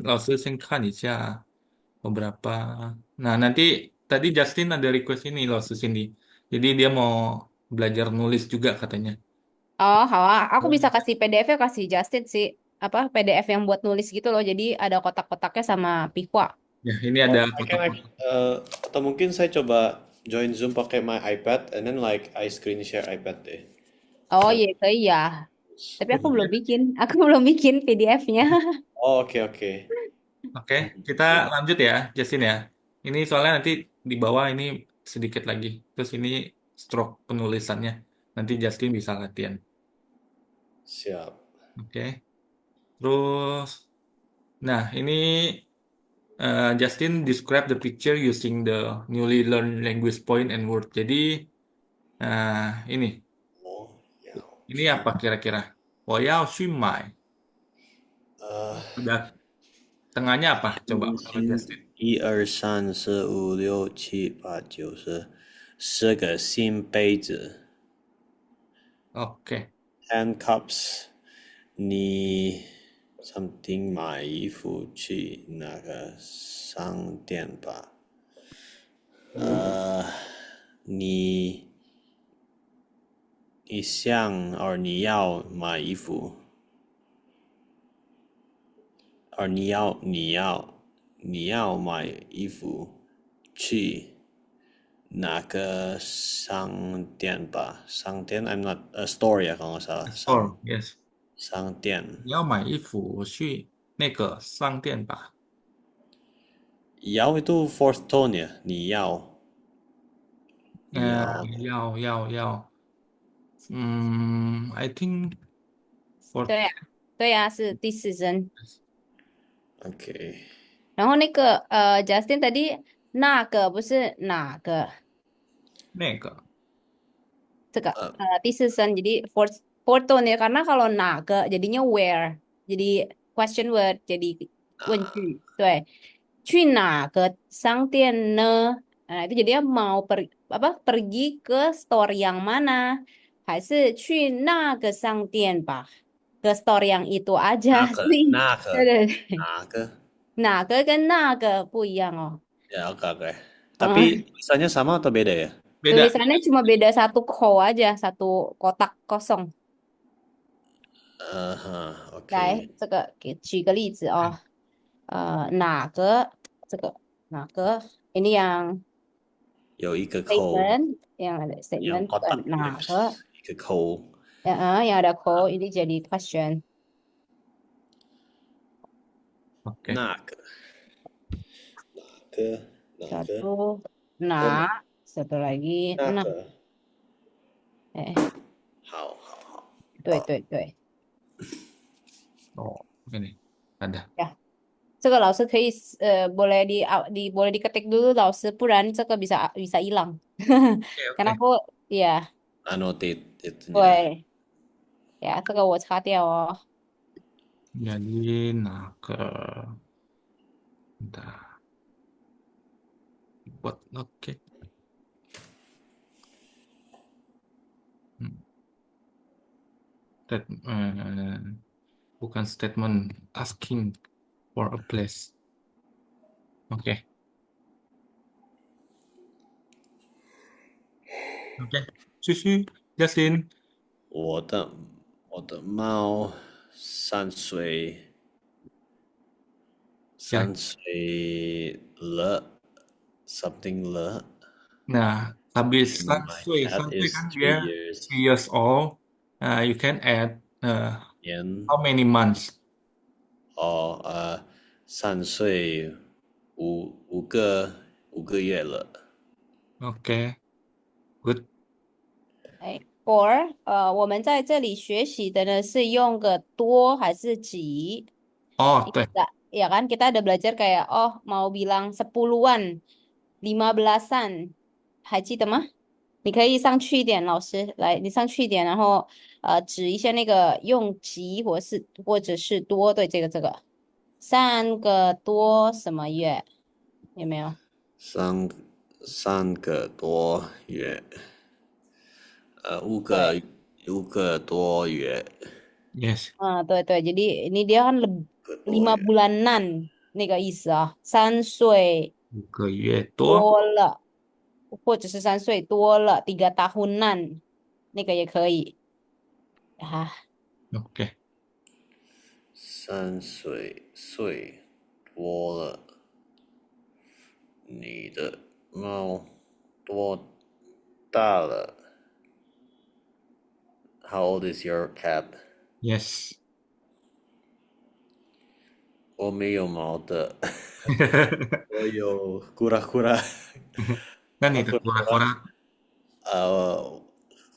老师先看一下beberapa. Nah, nanti tadi Justin ada request ini loh, Cindy. Jadi dia mau belajar nulis juga katanya. Oh, hao ah. Aku bisa kasih PDF-nya kasih Justin sih. Apa PDF yang buat nulis gitu loh. Jadi ada kotak-kotaknya sama Pihwa. Ya, ini Oh, ada I can kotak-kotak. atau mungkin saya coba join Zoom pakai my iPad and then like I screen share iPad deh. Oh iya, iya. Tapi aku belum bikin. Aku belum bikin PDF-nya. Oh, oke oke. Oke, kita lanjut ya, Justin ya. Ini soalnya nanti di bawah ini sedikit lagi. Terus ini stroke penulisannya. Nanti Justin bisa latihan. Siap. Oke. Terus, nah ini Justin describe the picture using the newly learned language point and word. Jadi, ini 我要 ini apa kira-kira? 我要去买. 呃 Udah tengahnya apa? Coba kalau 先 Justin. 1、2、3、4、5、6、7、8、9、10，10个新杯子。Oke. 10 cups。你 something 买衣服去那个商店吧。你你要买衣服，你要买衣服去哪个商店吧？商店 I'm not a store 呀，刚刚说 Store, yes. 商店。你要买衣服，我去那个商店吧。要 itu fourth tone 呀，你要要。I think for 对呀，对呀，是第4声。 OK。然后那个Justin tadi 那个不是哪个，那个这个第4声jadi fourth tone ya karena kalau 哪个 jadinya where jadi question word jadi 问句，对，去哪个商店呢？Nah itu jadinya mau pergi ke store yang mana，还是去那个商店吧？ke store yang itu aja 那个 sih， 那 对个对对，哪个哪个跟那个不一样哦。ya oke oke. Tapi tulisannya sama atau beda ya? beda. Tulisannya cuma beda satu ko aja, satu kotak kosong. 来， OK。这个举个例子哦，哪个这个哪个 ini yang 有一个扣， statement yang ada yang statement kotak哪个 一个扣。yang ada ko ini jadi question. Oke. 那个哪个 Satu nah, satu lagi 那 nah. 个， 好好好。对对对 Oh, ini ada. ，ya. 这个老师可以boleh boleh diketik dulu 老师，不然这个bisa hilang. Karena Oke. aku ya Annotate itunya. 对呀，这个我擦掉哦。 Jadi bentar. Buat oke. bukan statement asking for a place. Oke. Oke. Susu, Justin. 我的猫3岁Ya. 3岁了，something 了。Nah, habis And my cat sampai is kan 3 dia years. 3 years old. You can add年 how many months? 3岁5个月了。Okay, good. 哎，or 我们在这里学习的呢是用个多还是几？ Oh, tuh. Kita, ya kan kita ada belajar kayak oh mau bilang 10-an, 15-an，还记得吗？你可以上去一点，老师来，你上去一点，然后指一下那个用几或者是多，对，这个3个多什么月，有没有？3个多月，对，五个多月， Yes, 对，jadi ini dia kan 5 bulanan 那个意思啊，3岁5个月多。多了，或者是3岁多了，3 tahunan 那个也可以啊。Okay. 3岁多了。你的猫多大了？How old is your cat? Yes. 我没有毛的，我有kura-kura. Kan itu kura-kura. kura-kura.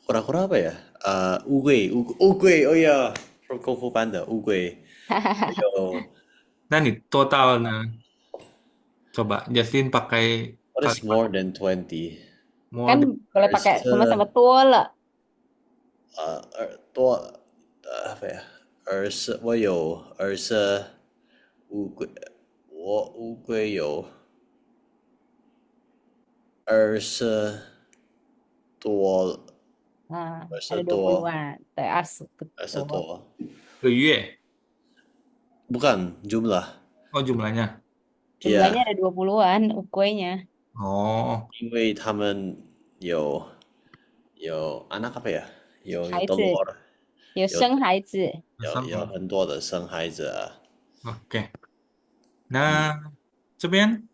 Kura-kura apa ya?乌龟. Oh ya, from Kung Fu Panda. 乌龟. 有 Nah, nih totalnya. Coba Justin pakai What is kalimat more than 20? more Kan than boleh pakai sama-sama 20多了。多apa ya? 20我有20乌龟，我乌龟有20多Ada 20-an, 对，20 20 betul. 多 ke月. bukan jumlah. Oh, jumlahnya. Jumlahnya Iya, ada 20-an, ukuinya. Oh, 因为他们有anak apa ya? 有孩子， telur, 有生孩子。有很多的生孩子啊。Oke. Nah, 这边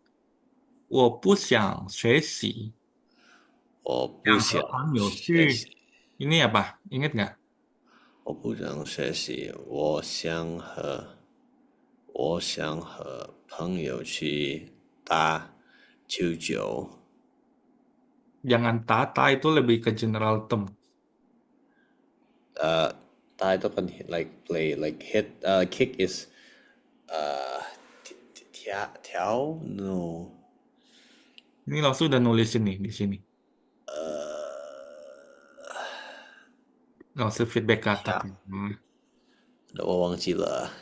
我不想学习，我不想想和朋友学习，去。Ini apa? Ingat nggak? 我不想学习，我想和朋友去打球球。 Jangan tata itu lebih ke general term. 打itu kan like play like hit kick is 跳 no Ini langsung udah nulisin nih di sini. Langsung feedback ke atas. Ya. 我忘记了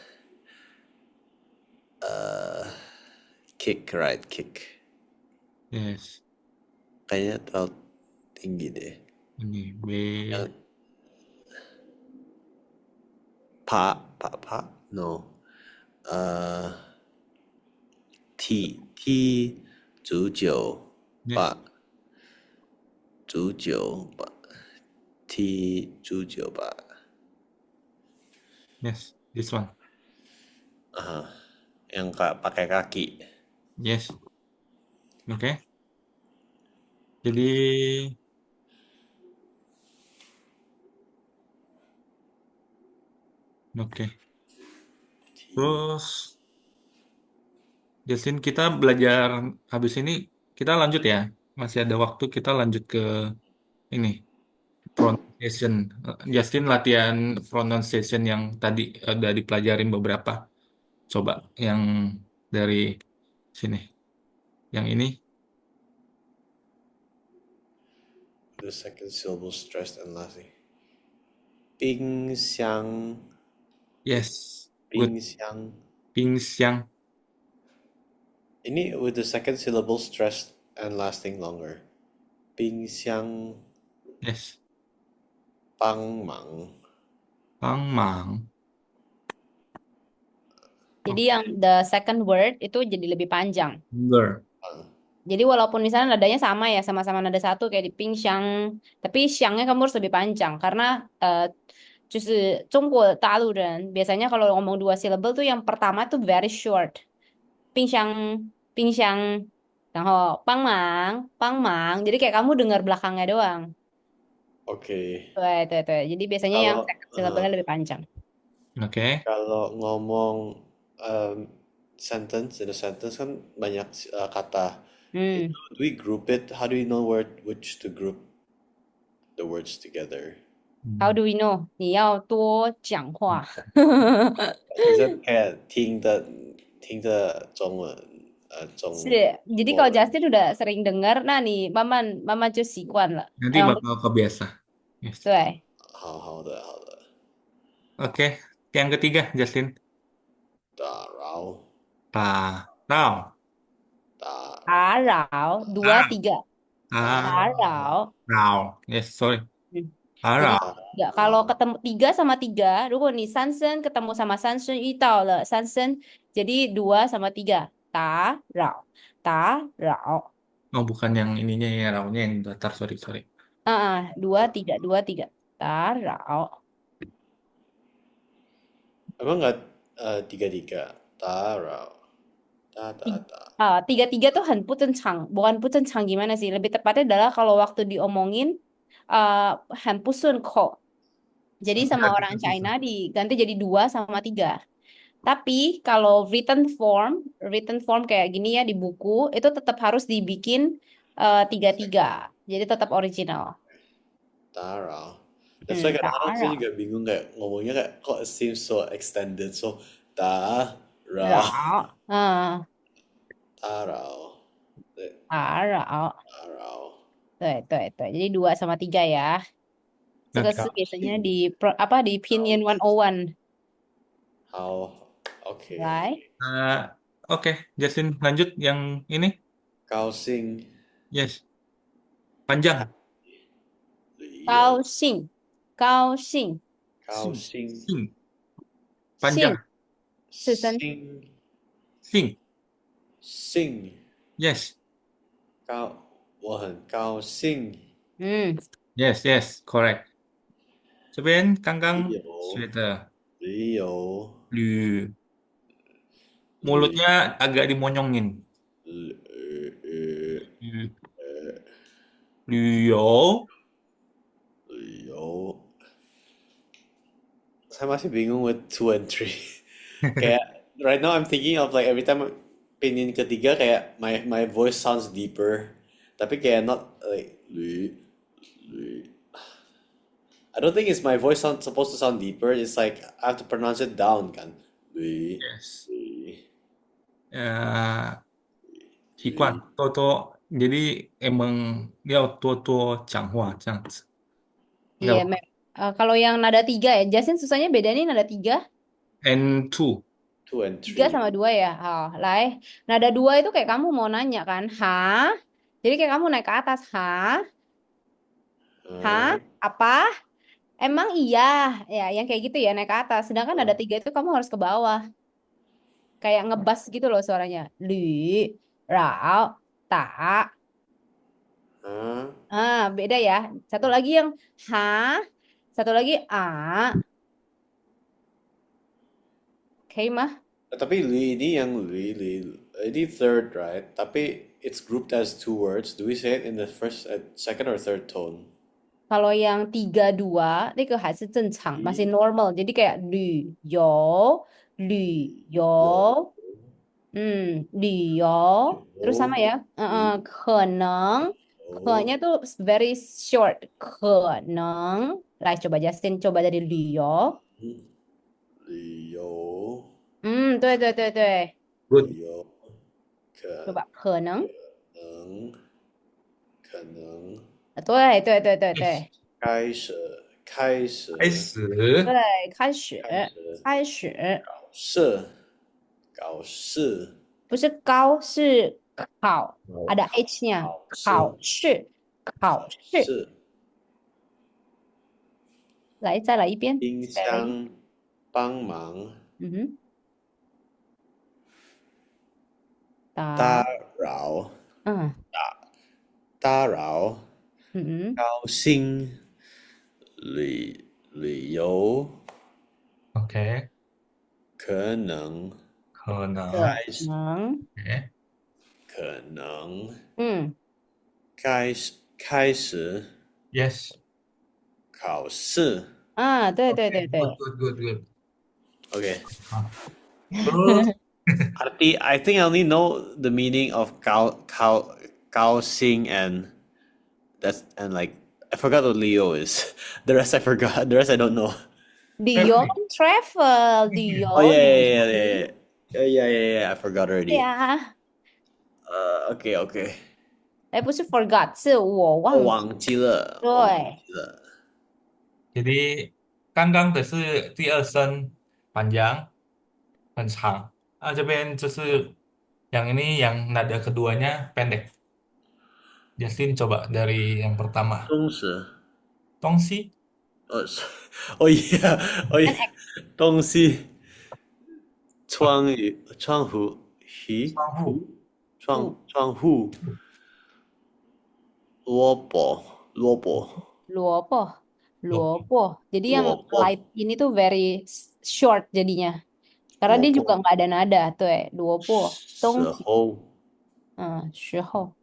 kick right kick Yes. kayaknya terlalu tinggi deh. Ini B. Pa no踢足球吧 足球吧踢足球吧 Yes, this one. yang pakai kaki. Yes. Oke. Jadi oke. Terus Justin kita belajar habis ini kita lanjut ya. Masih ada waktu kita lanjut ke ini pronunciation. Justin latihan pronunciation yang tadi udah dipelajarin beberapa. Coba yang dari sini. Yang ini. The second syllable stressed and lasting. 冰箱 Yes. Good. 冰箱 Pingxiang. ini with the second syllable stressed and lasting longer. 冰箱 Yes. 帮忙帮忙 Jadi yang the second word itu jadi lebih panjang. longer. Jadi walaupun misalnya nadanya sama ya, sama-sama nada satu kayak di pingxiang, tapi xiangnya kamu harus lebih panjang karena 就是中国大陆人 biasanya kalau ngomong 2 syllable tuh yang pertama tuh very short. 冰箱,然后帮忙. Jadi kayak kamu dengar belakangnya doang. Oke. Jadi biasanya yang Kalau second syllable-nya lebih panjang. Oke. kalau ngomong sentence in a sentence kan banyak kata. Hmm. Do we group it? How do we know which to group the words together? How do we know? 你要多讲话。 Is it kayak 听着中文Jadi kalau Justin udah sering dengar, nah nih, Mama就习惯了。 Nanti bakal kebiasa. Yes. 对，好的。 Oke. Yang ketiga, Justin. 打扰 Tarau. 打打扰 2 3 打扰。 Tarau. Yes, sorry. Hmm. Jadi Tarau. ya, kalau ketemu 3 sama 3, 如果你三声 ketemu sama 三声遇到了三声, jadi 2 sama 3. 打扰，打扰。 Oh, bukan yang ininya ya, raunya yang datar. Sorry. 2 3 2 3. 打扰。 Emang nggak tiga darah ta 3 3 tuh 很不正常, bukan 不正常 gimana sih? Lebih tepatnya adalah kalau waktu diomongin 很不顺口. Jadi sama orang China diganti jadi 2 sama 3. Tapi kalau written form kayak gini ya di buku, itu tetap harus dibikin 3 3. Jadi tetap original. darah. That's why kadang-kadang saya Darah. juga bingung kayak ngomongnya kayak kok it seems so extended. So darah Darah. darah 打扰. darah. 对，jadi 2 sama 3 ya. 这个是 Oke. biasanya di Pinyin 101. 好 oke. Right? Oke, Justin lanjut yang ini. 高兴 Yes. Panjang. 旅游高兴，高兴，高兴 Sing. Panjang. 是声。兴 Sing. 兴 Yes. 我很高兴 Yes, correct. 这边刚刚旅游学的旅游旅 mulutnya agak dimonyongin. 旅旅旅游 旅游 Saya masih bingung with 2 and 3. Kayak right now I'm thinking of like every time pinyin ketiga kayak my voice sounds deeper. Tapi kayak not like lu. I don't think it's my voice supposed to sound deeper. It's like I have to pronounce it down kan. Lu. Yes. Lu. 习惯多多 jadi emang要多多讲话这样子。 Iya, Nggak- kalau yang nada 3 ya, Justin susahnya beda nih nada 3. And two. 2 and 3 3. sama 2 ya. Lai. Nada 2 itu kayak kamu mau nanya kan, ha? Jadi kayak kamu naik ke atas, ha? Ha? Apa? Emang iya? Ya, yang kayak gitu ya naik ke atas. Sedangkan nada 3 itu kamu harus ke bawah. Kayak ngebas gitu loh suaranya. Lü, rao, ta. Beda ya. Satu lagi yang ha, satu lagi a. Oke mah. Tapi lu ini yang lu ini third right? Tapi it's grouped as 2 words. Do we say it in the first, second or third tone? Kalau yang 3 2, 那个还是正常, masih normal. Jadi kayak 旅游, 旅游. 旅游. Terus sama ya. 可能. 可nya tuh very short. 可能. Lah coba Justin coba dari 旅游. 旅游对对对对. Good. 旅游 coba 可能. 可能对对对对对。开始开始对，开始，开始，考试不是高，是考，ada H-nya，考试，考试，是来，再来一遍。冰 Spelling。箱帮忙嗯哼，打打，扰嗯打扰嗯高兴旅游，OK，可能可能开始能， ，OK，可能嗯开始 yes，考试。啊，对对 OK，对 good 对。good good good， Okay. 好，terus I think I only know the meaning of Gao Xing and like I forgot what Leo is. The rest I forgot. The rest I don't know. Dion traveling, travel, Oh yeah, Dion yeah,旅 yeah, yeah, 行。yeah, yeah, yeah, yeah, yeah. I forgot 对 already. 啊，Okay, okay. 哎，不是 forgot，是我我忘记。忘记了，我忘对，记了。jadi 刚刚的是第二声panjang 很长，这边就是yang ini yang nada keduanya pendek. Justin coba dari yang pertama. 忠实，东西，是哦耶，哦耶，and X 东西，窗户，窗户，窗户，萝卜，萝卜，萝萝卜。Jadi yang 萝卜，light ini tuh very short jadinya. Karena dia juga 萝卜，nggak ada nada tuh, 萝卜，时东西，候，时候，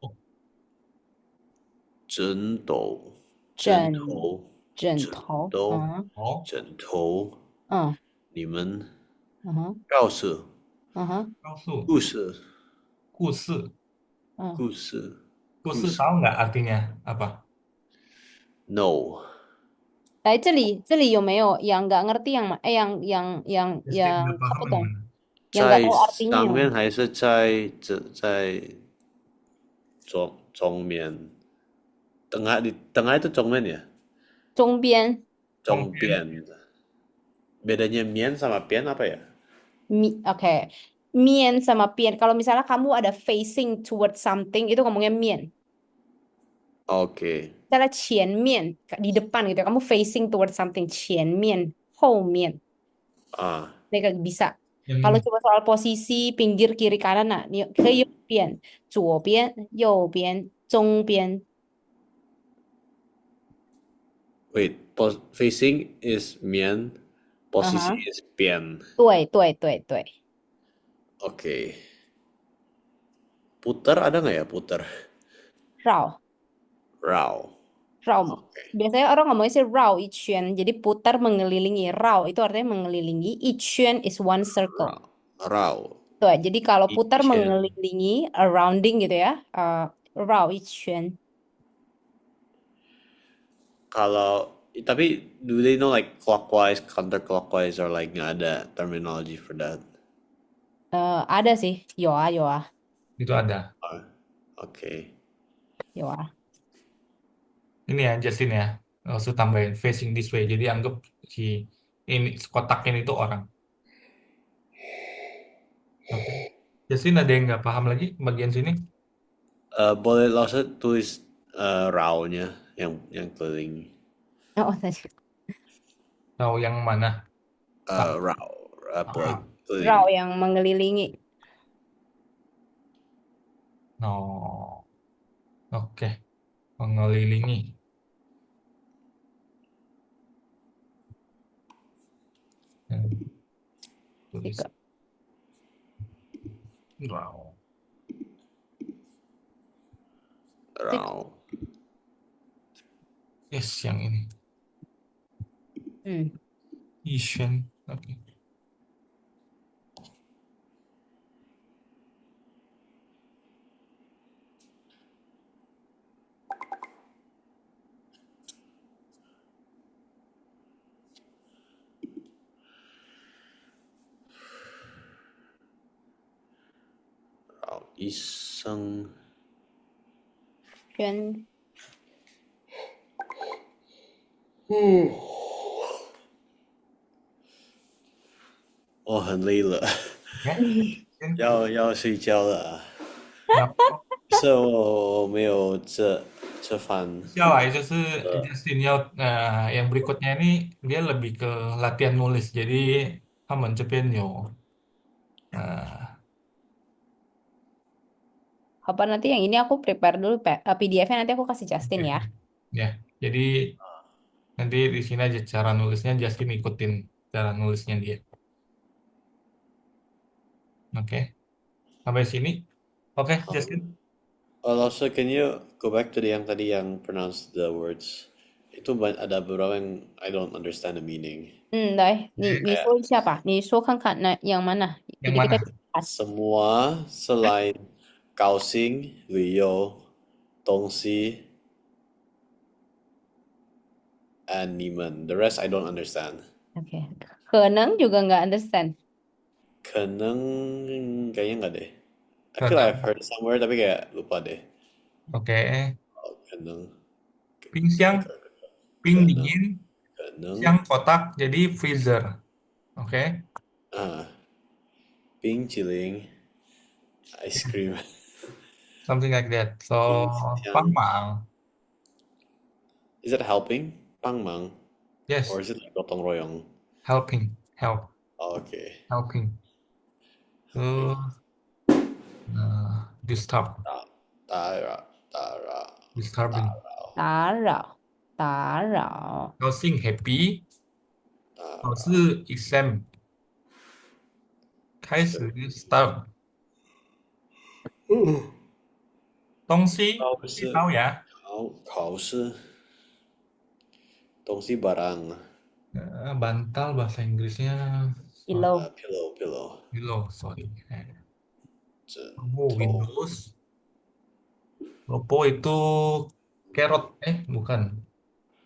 枕头，枕枕，头，枕枕头，头，卜，枕头，嗯你们嗯哼告诉嗯哼告诉，故事，故事，嗯。故事，故故事事tahu nggak artinya apa? ，no，来这里有没有yang nggak ngerti yang Justin nggak 看 paham 不 yang 懂 mana? yang nggak 在 tahu artinya 上 yang 面 mana? 还是在中面？tengah itu 中面 ya? 中边 Tongpian, Jongbian. Bedanya mian sama pian apa ya? oke. Mien sama pian. Kalau misalnya kamu ada facing towards something itu ngomongnya mien. Oke. Misalnya 前面 di depan gitu. Kamu facing towards something 前面后面. Ah, Mereka bisa. yang Kalau ini. cuma soal posisi pinggir kiri kanan, nah, 你可以用边，左边、右边、中边。wait. Facing is mian, 嗯 posisi 哼，is pian. 对对对对， Oke. Puter ada nggak ya puter? 绕。Rao. Round. Oke. Biasanya orang ngomongnya sih round 一圈. Jadi putar mengelilingi. Round itu artinya mengelilingi. 一圈 is one circle. Rao. Rao. Tuh, jadi kalau putar Ichen. mengelilingi, rounding gitu ya. Round 一圈. Kalau tapi do they know like clockwise, counterclockwise, or like nggak ada terminology for that? Ada sih. 有啊 Itu ada. Oke. 有啊. Ini ya Justin ya. Nggak usah tambahin facing this way. Jadi anggap si ini kotak ini tuh orang. Oke. Justin ada yang nggak paham lagi bagian sini? Boleh langsung tulis raw-nya yang keliling. Oh, tadi. Tahu yang mana? Tahu. Raw, apa Ah, keliling. Round yang mengelilingi. no. Oke. Mengelilingi. Tulis. Tiga. Wow. Raw. Yes, yang ini. Hmm. Ishen. Oke. Raw. Iseng. 圈。我很累了， Ya. 要睡觉了。 Kenapa? 是我没有这吃饭。下来就是 Justin yang berikutnya ini dia lebih ke latihan nulis. Jadi 他们这边有 Apa nanti yang ini aku prepare dulu PDF-nya nanti aku kasih Justin ya. ya. Jadi nanti di sini aja cara nulisnya Justin ikutin cara nulisnya dia. Oke. Sampai sini. Oke, Justin. Also, can you go back to yang tadi yang pronounce the words? Itu ada beberapa yang I don't understand the meaning. 来，你说一下吧，你说看看那yang mana. Yang Jadi kita mana? bisa bahas. Semua selain kaosing, Leo, Tongsi, and Neiman. The rest I don't understand. Oke. 可能 juga nggak understand. 可能 kayaknya nggak deh. I feel like I've heard it somewhere tapi kayak lupa deh. Oke. Oh, 可能 Ping siang, ping dingin, 可能 siang kotak jadi freezer. Oke.冰淇淋 ice cream. Something like that. So, Siang. pangmang. Is it helping? Pangmang? Yes, Or is it like gotong royong? helping, help, Oh, okay. helping. Terus, disturb, Tara. disturbing. 打扰，打扰。高兴 happy，考试 exam，开始 start，东西考试。包呀，考试 东西 barang. bantal bahasa Inggrisnya Pillow. Pillow. pillow, sorry. Jento. Windows, lopo itu carrot, bukan.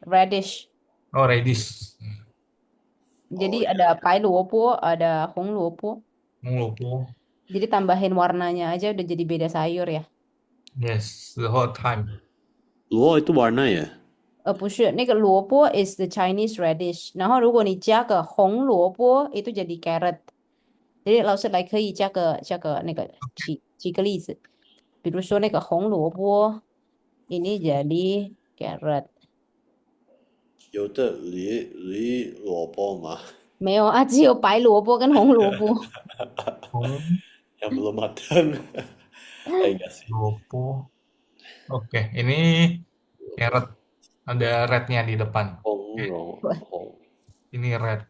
Radish. Oh, radish. Jadi Oh, ada pai luopo, ada hong luopo. Lopo, Jadi tambahin warnanya aja udah jadi beda sayur ya. yes, the whole time. luo itu warna ya? 不是，那个萝卜 is the Chinese radish，然后如果你加个红萝卜，itu jadi carrot。jadi 老师来可以加个那个举个例子，比如说那个红萝卜，ini jadi carrot。有的驴萝卜吗？没有啊，只有白萝卜跟红萝卜。Hong yang belum matang. Enggak sih. lopo. Oke, ini carrot ada rednya di depan. Hong. Ini red.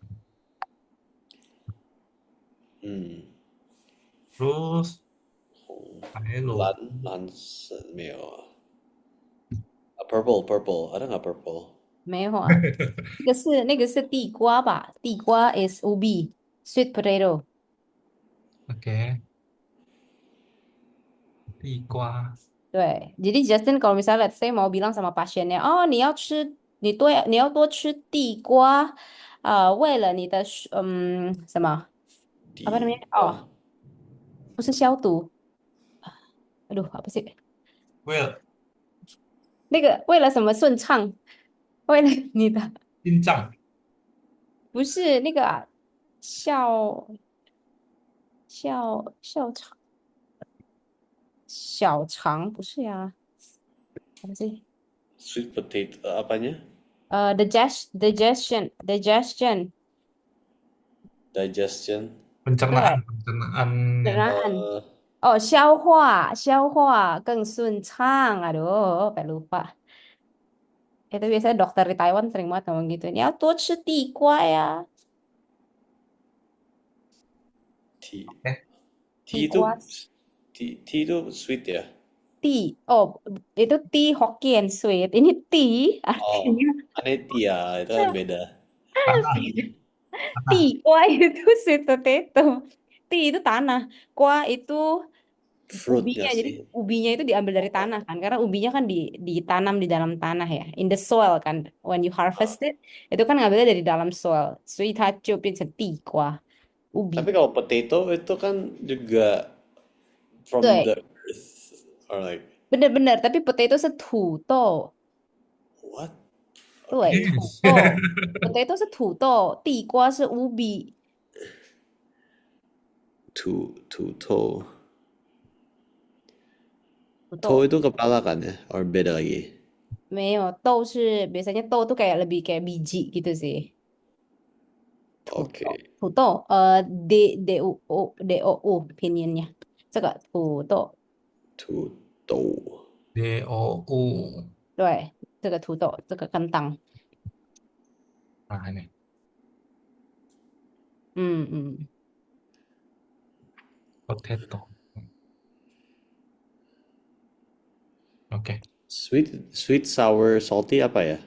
Terus ada lopo. 蓝色没有啊。Purple ada nggak purple？没有啊，那个是地瓜吧？地瓜 is ubi sweet potato。 Oke. Tikwa. 对，jadi Justin kalau misalnya let's say mau bilang sama pasiennya，哦，你要多吃地瓜，为了你的什么apa namanya？哦，不是消毒，aduh apa sih？ Well, 那个为了什么顺畅？为了你的cincang. 不是那个笑肠小肠不是呀？apa sih？ Sweet potato apanya？ digestion。 Digestion。 Pencernaan. 哦，消化更顺畅。Aduh, sampai lupa. Itu biasanya dokter di Taiwan sering banget ngomong gitu. Ini ya, 多吃地瓜呀。 Tea 地瓜 itu sweet ya? oh itu tea Hokkien sweet. Ini tea artinya Aneh tea itu kan beda. tea gua itu sweet potato. Tea itu tanah, gua itu Fruitnya ubinya. Jadi sih. ubinya itu diambil dari tanah kan, karena ubinya kan ditanam di dalam tanah ya, in the soil kan. When you harvest it, itu kan ngambilnya dari dalam soil, 所以它就变成地瓜 ubi. Tapi kalau potato itu kan juga from 对， the earth or like bener-bener. Tapi potato 是土豆， what? 对，土 Yes. 豆，potato 是土豆，地瓜是 ubi。 土土豆 itu kepala kan ya? Or beda lagi? 没有豆是 biasanya豆tuh kayak lebih kayak biji gitu sih. 土豆， Oke. 土豆，D O U拼音nya，这个土豆， 土豆 DOU. 对，这个土豆，这个kentang， Nah, ini 嗯， potato. Oke. sweet sour salty apa ya?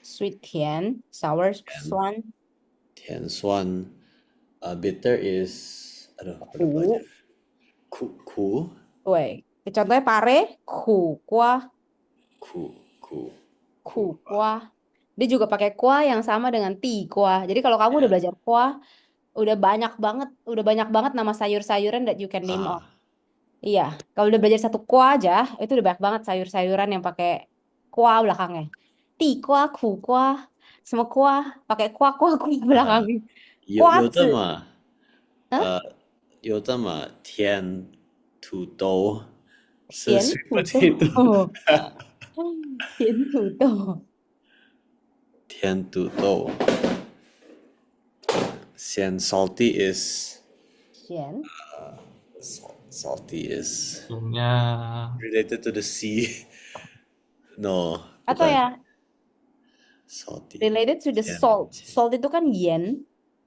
sweet 甜，sour 酸，甜酸 bitter is aduh udah 苦， belajar. Ku 对，contohnya pare，苦瓜， ku 苦瓜， dia juga pakai kuah yang sama dengan ti kuah. Jadi kalau kamu udah ya. belajar kuah, udah banyak banget nama sayur-sayuran that you can name off. Iya, kalau udah belajar satu kuah aja, itu udah banyak banget sayur-sayuran yang pakai kuah belakangnya. Ti kuah, ku kuah, semua kuah pakai kuah belakangnya. 有这 Kuah-zi. 么有这么甜土豆是 甜 sweet 土 potato 豆，甜土豆，甜土豆 Sian salty is 咸 salty is Ujungnya related to the sea. No, atau bukan ya salty. related to the Sian. salt. Salt itu kan yen.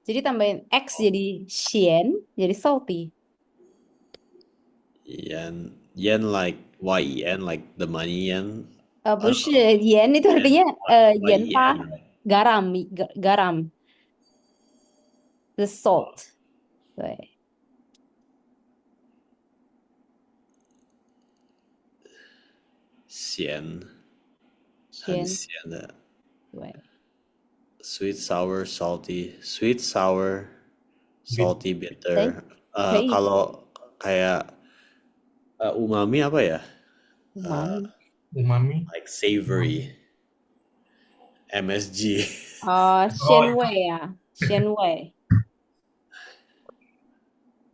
Jadi tambahin X jadi xian, jadi salty. Yen like yen like the money yen. 不是盐 itu artinya yen pa yen. garam. The salt. 对， 咸，咸，很咸的。对， Sweet, sour, salty. Sweet, sour, salty, bitter. Kayaknya Kalau kayak umami apa ya? umami. umami. Like savory. MSG. 鲜味啊，鲜味，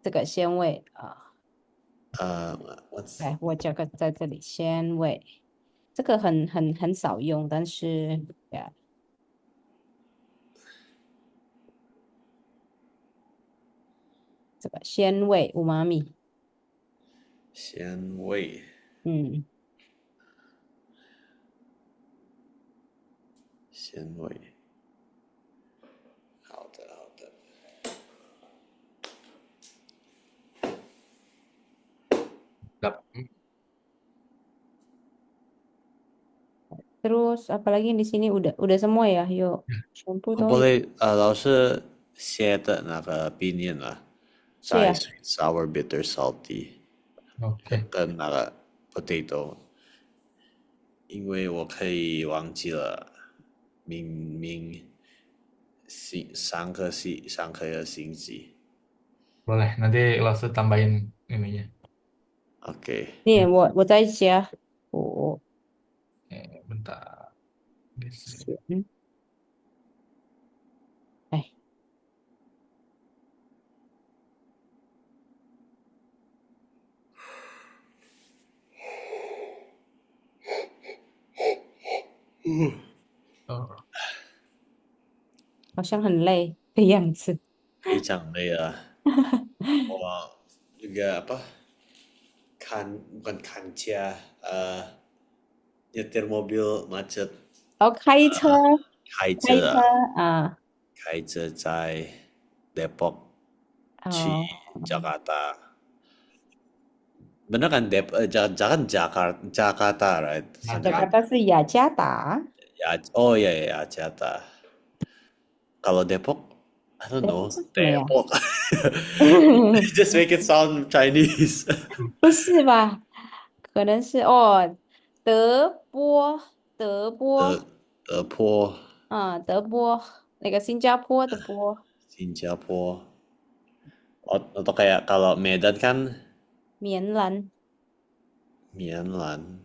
这个鲜味啊， What's 来，我这个在这里，鲜味，这个很少用，但是呀，这个鲜味umami，鲜味？嗯，鲜味。好的，好的。 Yap. terus apalagi di sini udah semua ya, yuk, shampoo 都有， boleh 老师写的那个冰面啊，是呀， sweet, sour, bitter, salty， Oke. 跟那个 potato， 因为我可以忘记了上个星期。 Boleh. Nanti Lasse tambahin ininya. OK， นี่我在家，我 Bentar. Di sini. 选，哎，Oh. 好像很累的样子。非常累啊。我juga apa bukan kancah nyetir mobil macet 然后开车开车啊，开车在 Depok 去哦， Jakarta. Bener kan jangan Jakarta right? Jakarta 是雅加达， Ya, oh ya Jakarta. Kalau Depok, I don't know. Depok 是什么呀？ Depok. Just make it sound Chinese. 不是吧？可能是哦，德波，德波，德坡，啊，德波，那个新加坡的波， 新加坡. Atau kayak kalau Medan kan 棉兰， Mianlan.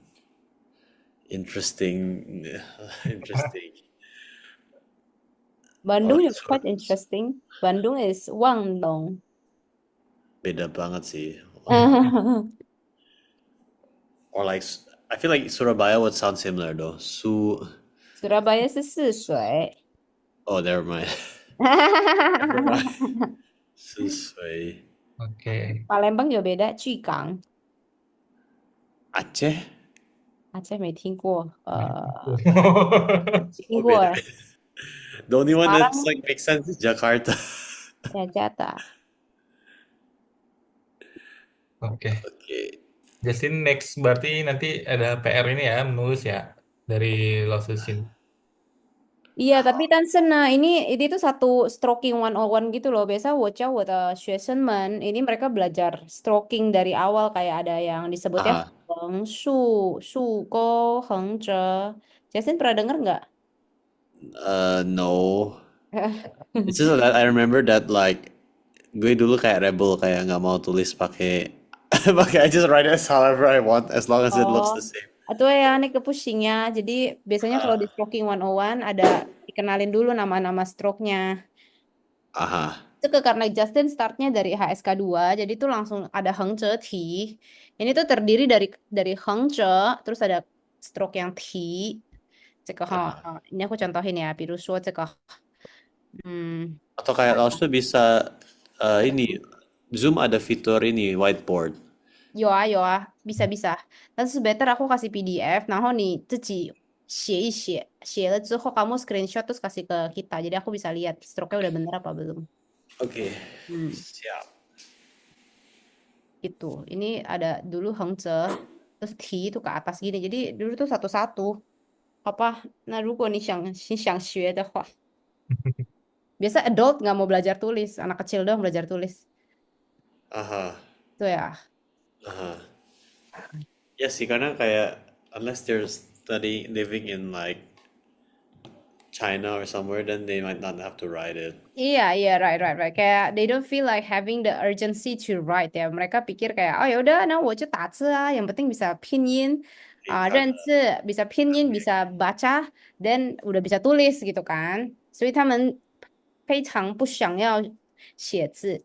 Interesting. Interesting. Bandung Oh, is quite interesting. Bandung is Wanglong. beda banget sih. Or like I feel like Surabaya would sound similar though. Surabaya 是泗水。 Oh, never mind. Never mind. 是谁 Oke. Palembang juga beda, Cigang. Aceh? Aceh 没听过，听 Oh, 过 beda. The only one that's Semarang like makes sense is Jakarta. ya Jata. Oke. Okay. Justin next berarti nanti ada PR ini ya, menulis ya dari Lo Susin. Iya, tapi ini tuh satu stroking 101 gitu loh. Biasa 我教我的学生们, ini mereka belajar stroking dari awal kayak ada yang disebutnya Ah, 横竖、竖钩、横折. Jason pernah denger nggak? no. It's just that I remember that like gue dulu kayak rebel kayak nggak mau tulis pakai pakai I just write it however I want as long as it looks the Oh, same. atau ya nih ke pushingnya. Jadi biasanya kalau di stroking 101 ada dikenalin dulu nama-nama stroke-nya. Aha. Itu karena Justin startnya dari HSK 2, jadi tuh langsung ada Hengzhe Ti. Ini tuh terdiri dari Hengzhe, terus ada stroke yang Ti. Ini aku contohin ya, 比如说这个, Atau kayak langsung bisa ini Zoom ada fitur ini whiteboard. 有啊有啊, bisa. 但是 better aku kasih PDF, 然后你自己写一写，写了之后 kamu screenshot terus kasih ke kita, jadi aku bisa lihat stroke-nya udah bener apa belum. Oke, Hmm, siap. gitu. Ini ada dulu Hengzhe, terus Ti itu ke atas gini. Jadi dulu tuh satu-satu. 好吧，那如果你想学的话, biasa adult nggak mau belajar tulis, anak kecil doang belajar tulis. Aha, Itu ya. aha. Ya sih karena kayak unless they're living in like China or somewhere, then they might not have to write it. Iya, right. Kayak they don't feel like having the urgency to write ya. Mereka pikir kayak, oh ya udah, nah 我就打字啊, yang penting bisa pinyin, 认字, bisa pinyin, bisa baca, dan udah bisa tulis gitu kan. 所以他们非常不想要写字。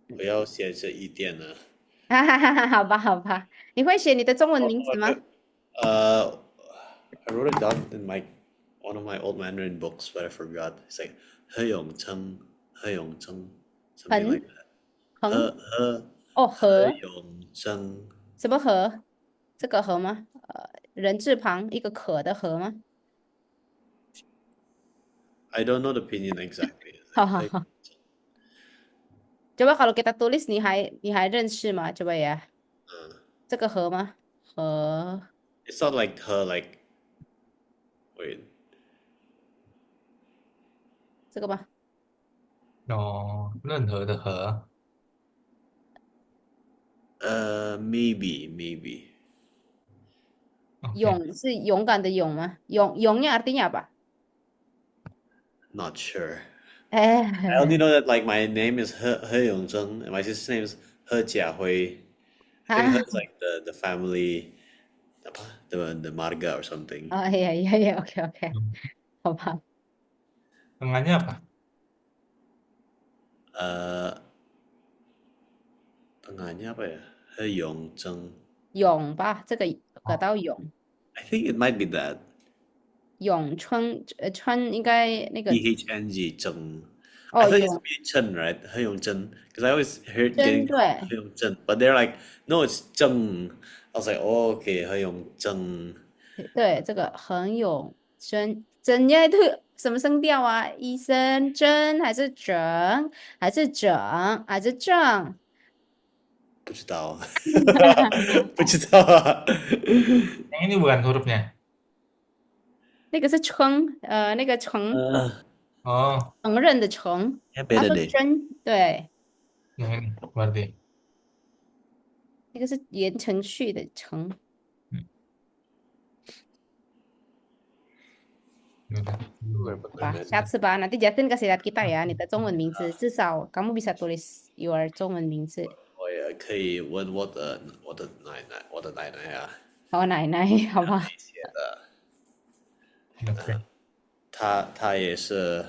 我要写这一点呢。哈哈哈哈，好吧，好吧，你会写你的中文名字吗？ I wrote it down in my one of my old Mandarin books, but I forgot. It's like He Yong Cheng, He Yong Cheng, something like 横 that. 哦， He 和 Yong Cheng. 什么和？这个和吗？人字旁一个可的和吗？ I don't know the pinyin exactly. 好好好。Coba kalau kita tulis 你还认识吗？ Coba ya. 这个和吗？和 It's not like her like wait. 这个吗？ Oh, 任何的和 Maybe. Oke. 勇是勇敢的勇吗？勇nya artinya apa? Not sure. Eh, I only know that like my name is He Yong Cheng and my sister's name is He Jiahui. I think He is like the family apa? The marga or something. oh iya, oke. 好吧。 Tengahnya apa? Tengahnya apa ya? He Yong Cheng. 勇吧，这个gak tahu勇。 I think it might be that. 咏春，春应该那个 EHNG Cheng. I 哦， thought it used to 咏 be Chen, right? He Yong Chen. Because I always heard 真 getting 对。 He Yong Chen. But they're like, no, it's Cheng. I was like, oh, okay, He Yong Cheng. 对，这个很有真要什么声调啊？一声真还是整还是整还是正？不知道。不知道啊。Yang ini bukan hurufnya. 那个是称，那个承 Oh, 承认的承， Ya 他 beda 说 deh. 真，对， yang ini berarti. 那个是言承旭的承。 Udah. 好吧，下次吧，nanti Justin kasih lihat kita ya，你的中文名字，至少 kamu bisa tulis your 中文名字。我也可以问我的奶奶啊，好，奶奶，好吧。写的， Oke. 她也是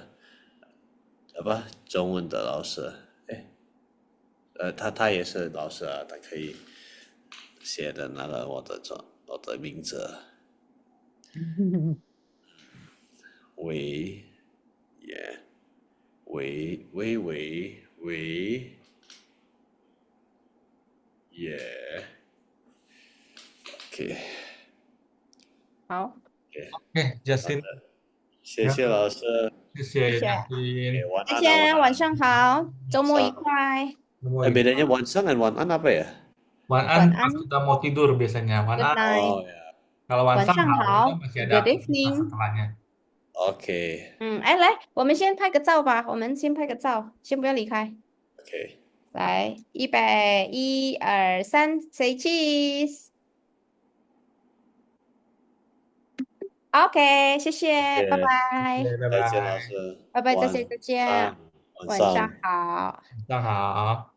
apa 中文的老师，她也是老师啊，她可以写的那个我的名字，喂，耶，喂喂喂喂，耶，OK 好， OK， OK，Justin，谢谢老师谢谢谢谢， ，OK， Justin，晚谢安啊，晚谢，晚安，上好，周末愉上，快，bedanya晚上dan 晚安apa ya? 晚安 晚 pas 安 kita mau tidur biasanya. 晚 ，Good 安。 night， Oh ya, Kalau 晚 晚上上好，kita 好 masih ada ，Good aktivitas evening。 setelahnya. OK 哎，来，我们先拍个照吧，我们先拍个照，先不要离开。 OK，来，预备，1、2、3，say cheese。OK，谢谢，拜谢谢，拜， Oke, 再见，老 bye-bye. 师，拜拜，再见，再见，晚上，晚晚上上。好。晚上好。